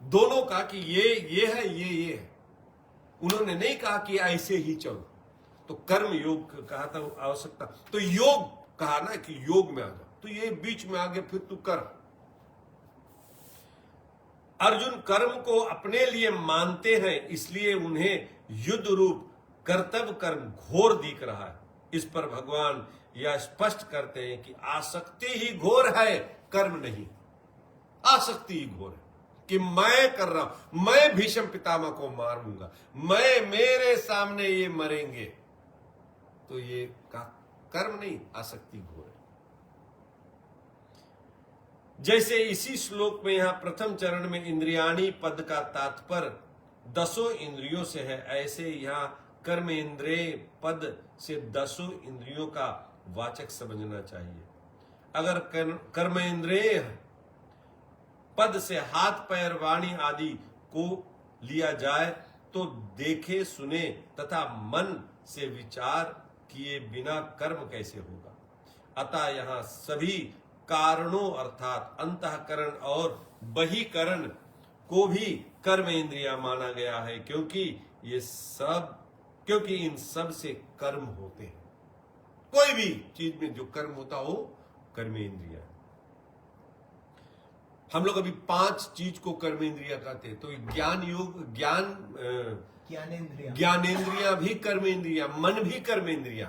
दोनों का कि ये है ये है। उन्होंने नहीं कहा कि ऐसे ही चलो। तो कर्म योग कहा था आवश्यकता, तो योग कहा ना कि योग में आ जाओ, तो ये बीच में आ गए, फिर तू कर। अर्जुन कर्म को अपने लिए मानते हैं, इसलिए उन्हें युद्ध रूप कर्तव्य कर्म घोर दिख रहा है। इस पर भगवान यह स्पष्ट करते हैं कि आसक्ति ही घोर है, कर्म नहीं। आसक्ति ही घोर है कि मैं कर रहा हूं, मैं भीष्म पितामह को मारूंगा, मेरे सामने ये मरेंगे, तो ये कर्म नहीं, आसक्ति घोर है। जैसे इसी श्लोक में यहां प्रथम चरण में इंद्रियाणी पद का तात्पर्य 10 इंद्रियों से है, ऐसे यहां कर्म इंद्रिय पद से 10 इंद्रियों का वाचक समझना चाहिए। अगर कर्म इंद्रिय पद से हाथ पैर वाणी आदि को लिया जाए तो देखे सुने तथा मन से विचार किए बिना कर्म कैसे होगा। अतः यहाँ सभी कारणों अर्थात अंतःकरण और बहिकरण को भी कर्म इंद्रिया माना गया है, क्योंकि इन सब से कर्म होते हैं। कोई भी चीज में जो कर्म होता हो कर्म इंद्रिया। हम लोग अभी 5 चीज को कर्म इंद्रिया कहते हैं। तो ज्ञानेन्द्रिया भी कर्म इंद्रिया, मन भी कर्म इंद्रिया।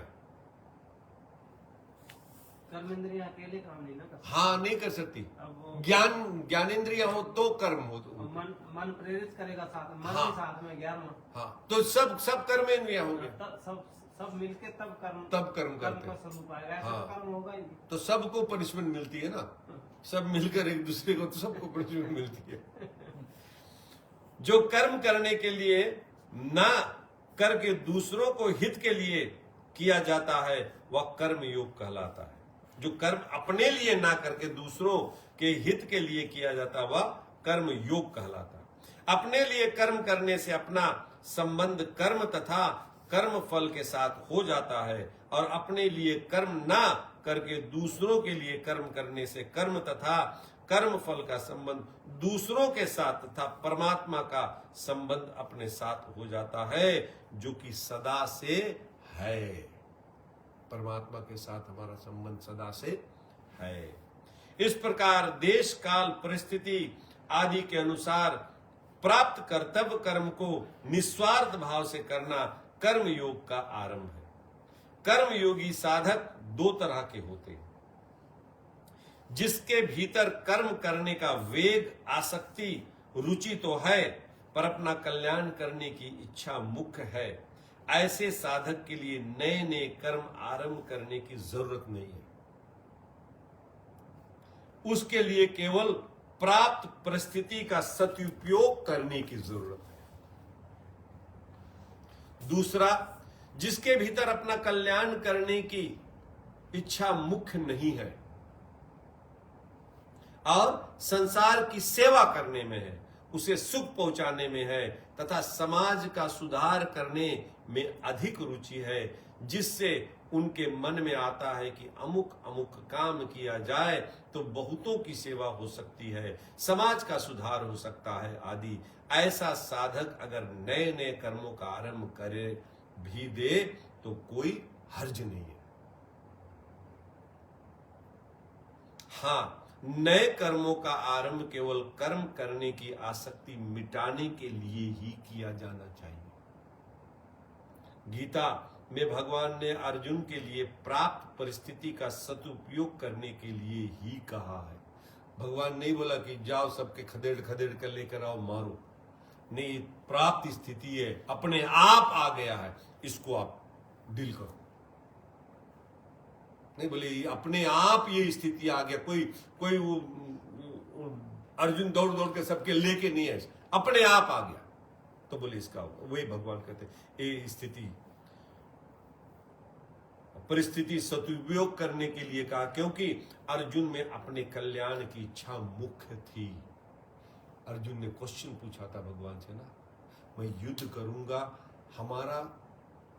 कर्म इंद्रिया अकेले काम नहीं ना कर सकती। हाँ, नहीं कर सकती। ज्ञानेन्द्रिया हो तो कर्म हो तो मन प्रेरित करेगा साथ, मन हाँ, के साथ में ज्ञान। हाँ, तो सब कर्म इंद्रिया हो गए। सब मिलके तब कर्म करते का स्वरूप आएगा। ऐसा हाँ। कर्म होगा ही। तो सबको पनिशमेंट मिलती है ना, सब मिलकर एक दूसरे को, तो सबको पनिशमेंट मिलती है। जो कर्म करने के लिए ना करके दूसरों को हित के लिए किया जाता है वह कर्म योग कहलाता है। जो कर्म अपने लिए ना करके दूसरों के हित के लिए किया जाता वह कर्म योग कहलाता है। अपने लिए कर्म करने से अपना संबंध कर्म तथा कर्म फल के साथ हो जाता है, और अपने लिए कर्म ना करके दूसरों के लिए कर्म करने से कर्म तथा कर्म फल का संबंध दूसरों के साथ तथा परमात्मा का संबंध अपने साथ हो जाता है, जो कि सदा से है। परमात्मा के साथ हमारा संबंध सदा से है। इस प्रकार देश काल परिस्थिति आदि के अनुसार प्राप्त कर्तव्य कर्म को निस्वार्थ भाव से करना कर्म योग का आरंभ है। कर्म योगी साधक 2 तरह के होते हैं। जिसके भीतर कर्म करने का वेग, आसक्ति, रुचि तो है, पर अपना कल्याण करने की इच्छा मुख्य है, ऐसे साधक के लिए नए नए कर्म आरंभ करने की जरूरत नहीं है। उसके लिए केवल प्राप्त परिस्थिति का सदुपयोग करने की जरूरत है। दूसरा, जिसके भीतर अपना कल्याण करने की इच्छा मुख्य नहीं है और संसार की सेवा करने में है, उसे सुख पहुंचाने में है तथा समाज का सुधार करने में अधिक रुचि है, जिससे उनके मन में आता है कि अमुक अमुक काम किया जाए तो बहुतों की सेवा हो सकती है, समाज का सुधार हो सकता है आदि। ऐसा साधक अगर नए नए कर्मों का आरंभ करे भी दे तो कोई हर्ज नहीं है। हाँ, नए कर्मों का आरंभ केवल कर्म करने की आसक्ति मिटाने के लिए ही किया जाना चाहिए। गीता में भगवान ने अर्जुन के लिए प्राप्त परिस्थिति का सदुपयोग करने के लिए ही कहा है। भगवान नहीं बोला कि जाओ सबके खदेड़ खदेड़ कर लेकर आओ मारो। नहीं, प्राप्त स्थिति है, अपने आप आ गया है, इसको आप डील करो। नहीं बोले अपने आप ये स्थिति आ गया, कोई वो अर्जुन दौड़ दौड़ के सबके लेके नहीं है, अपने आप आ गया, तो बोले इसका वही भगवान कहते ये स्थिति परिस्थिति सदुपयोग करने के लिए कहा, क्योंकि अर्जुन में अपने कल्याण की इच्छा मुख्य थी। अर्जुन ने क्वेश्चन पूछा था भगवान से ना, मैं युद्ध करूंगा, हमारा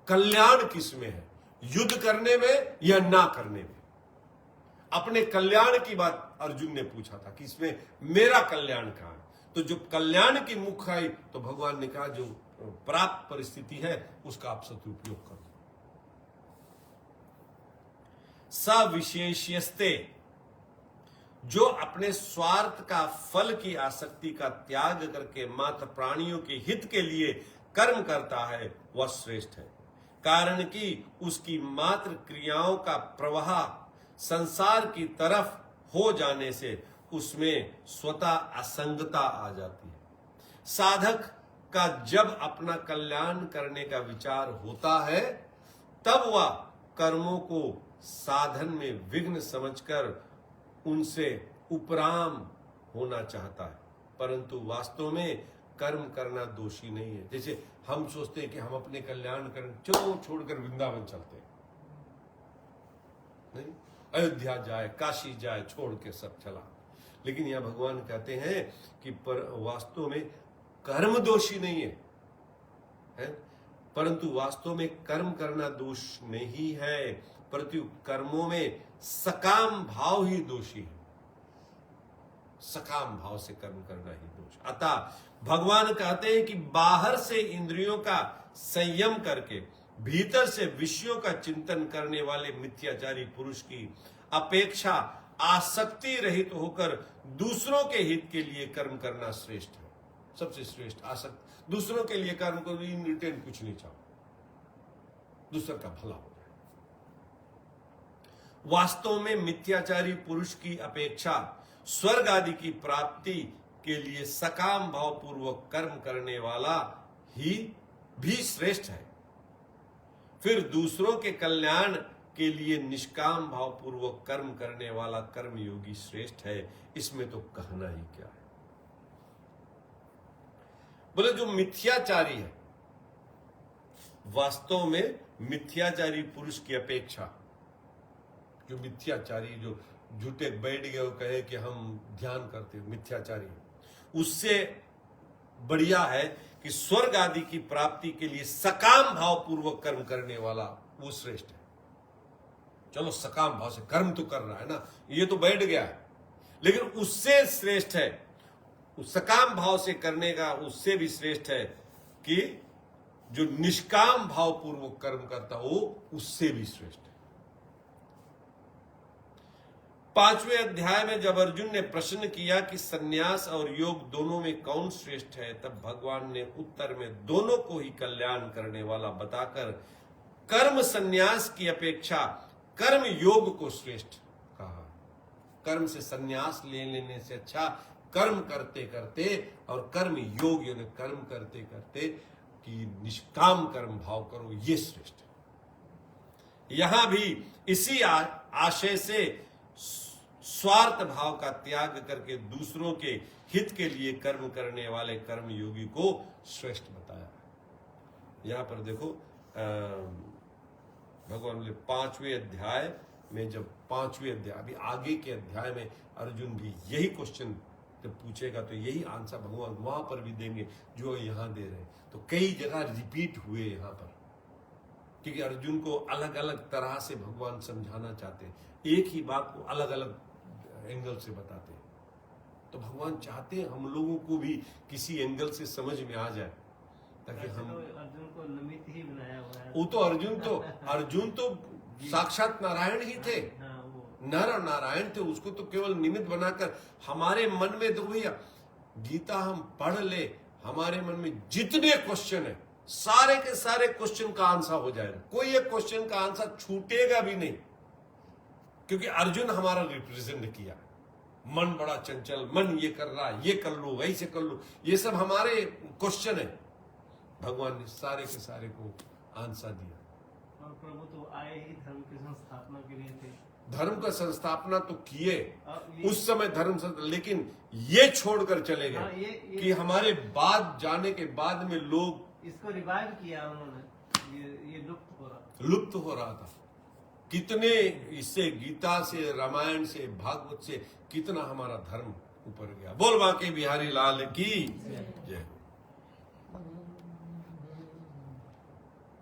कल्याण किस में है, युद्ध करने में या ना करने में? अपने कल्याण की बात अर्जुन ने पूछा था कि इसमें मेरा कल्याण कहां है। तो जो कल्याण की मुख्य आई तो भगवान ने कहा जो प्राप्त परिस्थिति है उसका आप सदुपयोग करो। सविशेष्यस्ते, जो अपने स्वार्थ का फल की आसक्ति का त्याग करके मात्र प्राणियों के हित के लिए कर्म करता है वह श्रेष्ठ है, कारण कि उसकी मात्र क्रियाओं का प्रवाह संसार की तरफ हो जाने से उसमें स्वतः असंगता आ जाती है। साधक का जब अपना कल्याण करने का विचार होता है तब वह कर्मों को साधन में विघ्न समझकर उनसे उपराम होना चाहता है, परंतु वास्तव में कर्म करना दोषी नहीं है। जैसे हम सोचते हैं कि हम अपने कल्याण करें, चलो छोड़कर वृंदावन चलते हैं, नहीं, अयोध्या जाए, काशी जाए, छोड़ के सब चला। लेकिन यहां भगवान कहते हैं कि पर वास्तव में कर्म दोषी नहीं है, परंतु वास्तव में कर्म करना दोष नहीं है, प्रत्युक्त कर्मों में सकाम भाव ही दोषी है। सकाम भाव से कर्म करना ही दोष। अतः भगवान कहते हैं कि बाहर से इंद्रियों का संयम करके भीतर से विषयों का चिंतन करने वाले मिथ्याचारी पुरुष की अपेक्षा आसक्ति रहित होकर दूसरों के हित के लिए कर्म करना श्रेष्ठ है। सबसे श्रेष्ठ आसक्ति, दूसरों के लिए कर्म करो, इन रिटर्न कुछ नहीं चाहो, दूसरा का भला हो जाए। वास्तव में मिथ्याचारी पुरुष की अपेक्षा स्वर्ग आदि की प्राप्ति के लिए सकाम भाव पूर्वक कर्म करने वाला ही भी श्रेष्ठ है। फिर दूसरों के कल्याण के लिए निष्काम भाव पूर्वक कर्म करने वाला कर्मयोगी श्रेष्ठ है। इसमें तो कहना ही क्या है। बोले जो मिथ्याचारी है, वास्तव में मिथ्याचारी पुरुष की अपेक्षा, जो मिथ्याचारी जो झूठे बैठ गए वो कहे कि हम ध्यान करते, मिथ्याचारी, उससे बढ़िया है कि स्वर्ग आदि की प्राप्ति के लिए सकाम भाव पूर्वक कर्म करने वाला वो श्रेष्ठ है। चलो सकाम भाव से कर्म तो कर रहा है ना, ये तो बैठ गया है, लेकिन उससे श्रेष्ठ है, उस सकाम भाव से करने का उससे भी श्रेष्ठ है कि जो निष्काम भाव पूर्वक कर्म करता वो उससे भी श्रेष्ठ है। 5वें अध्याय में जब अर्जुन ने प्रश्न किया कि सन्यास और योग दोनों में कौन श्रेष्ठ है, तब भगवान ने उत्तर में दोनों को ही कल्याण करने वाला बताकर कर्म सन्यास की अपेक्षा कर्म योग को श्रेष्ठ कहा। कर्म से सन्यास ले लेने से अच्छा कर्म करते करते और कर्म योग यानी कर्म करते करते कि निष्काम कर्म भाव करो, ये श्रेष्ठ है। यहां भी इसी आशय से स्वार्थ भाव का त्याग करके दूसरों के हित के लिए कर्म करने वाले कर्म योगी को श्रेष्ठ बताया। यहां पर देखो भगवान बोले 5वें अध्याय में, जब 5वें अध्याय अभी आगे के अध्याय में अर्जुन भी यही क्वेश्चन जब पूछेगा तो यही आंसर भगवान वहां पर भी देंगे जो यहां दे रहे हैं। तो कई जगह रिपीट हुए यहां पर, क्योंकि अर्जुन को अलग अलग तरह से भगवान समझाना चाहते हैं, एक ही बात को अलग अलग एंगल से बताते हैं। तो भगवान चाहते हैं हम लोगों को भी किसी एंगल से समझ में आ जाए, ताकि हम अर्जुन को निमित्त ही बनाया हुआ है। वो तो अर्जुन तो साक्षात नारायण ही थे, नर और नारायण थे, उसको तो केवल निमित्त बनाकर हमारे मन में, देखो भैया गीता हम पढ़ ले, हमारे मन में जितने क्वेश्चन है सारे के सारे क्वेश्चन का आंसर हो जाएगा, कोई एक क्वेश्चन का आंसर छूटेगा भी नहीं, क्योंकि अर्जुन हमारा रिप्रेजेंट किया। मन बड़ा चंचल, मन ये कर रहा, ये कर लो, वैसे कर लो, ये सब हमारे क्वेश्चन है। भगवान ने सारे के सारे को आंसर दिया। और प्रभु तो आए ही धर्म की संस्थापना के लिए थे। धर्म का संस्थापना तो किए उस समय धर्म, लेकिन ये छोड़कर चले गए कि हमारे बाद जाने के बाद में लोग इसको रिवाइव किया उन्होंने, ये लुप्त हो रहा था। कितने इससे गीता से, रामायण से, भागवत से कितना हमारा धर्म ऊपर गया। बोल बांके बिहारी लाल की जय।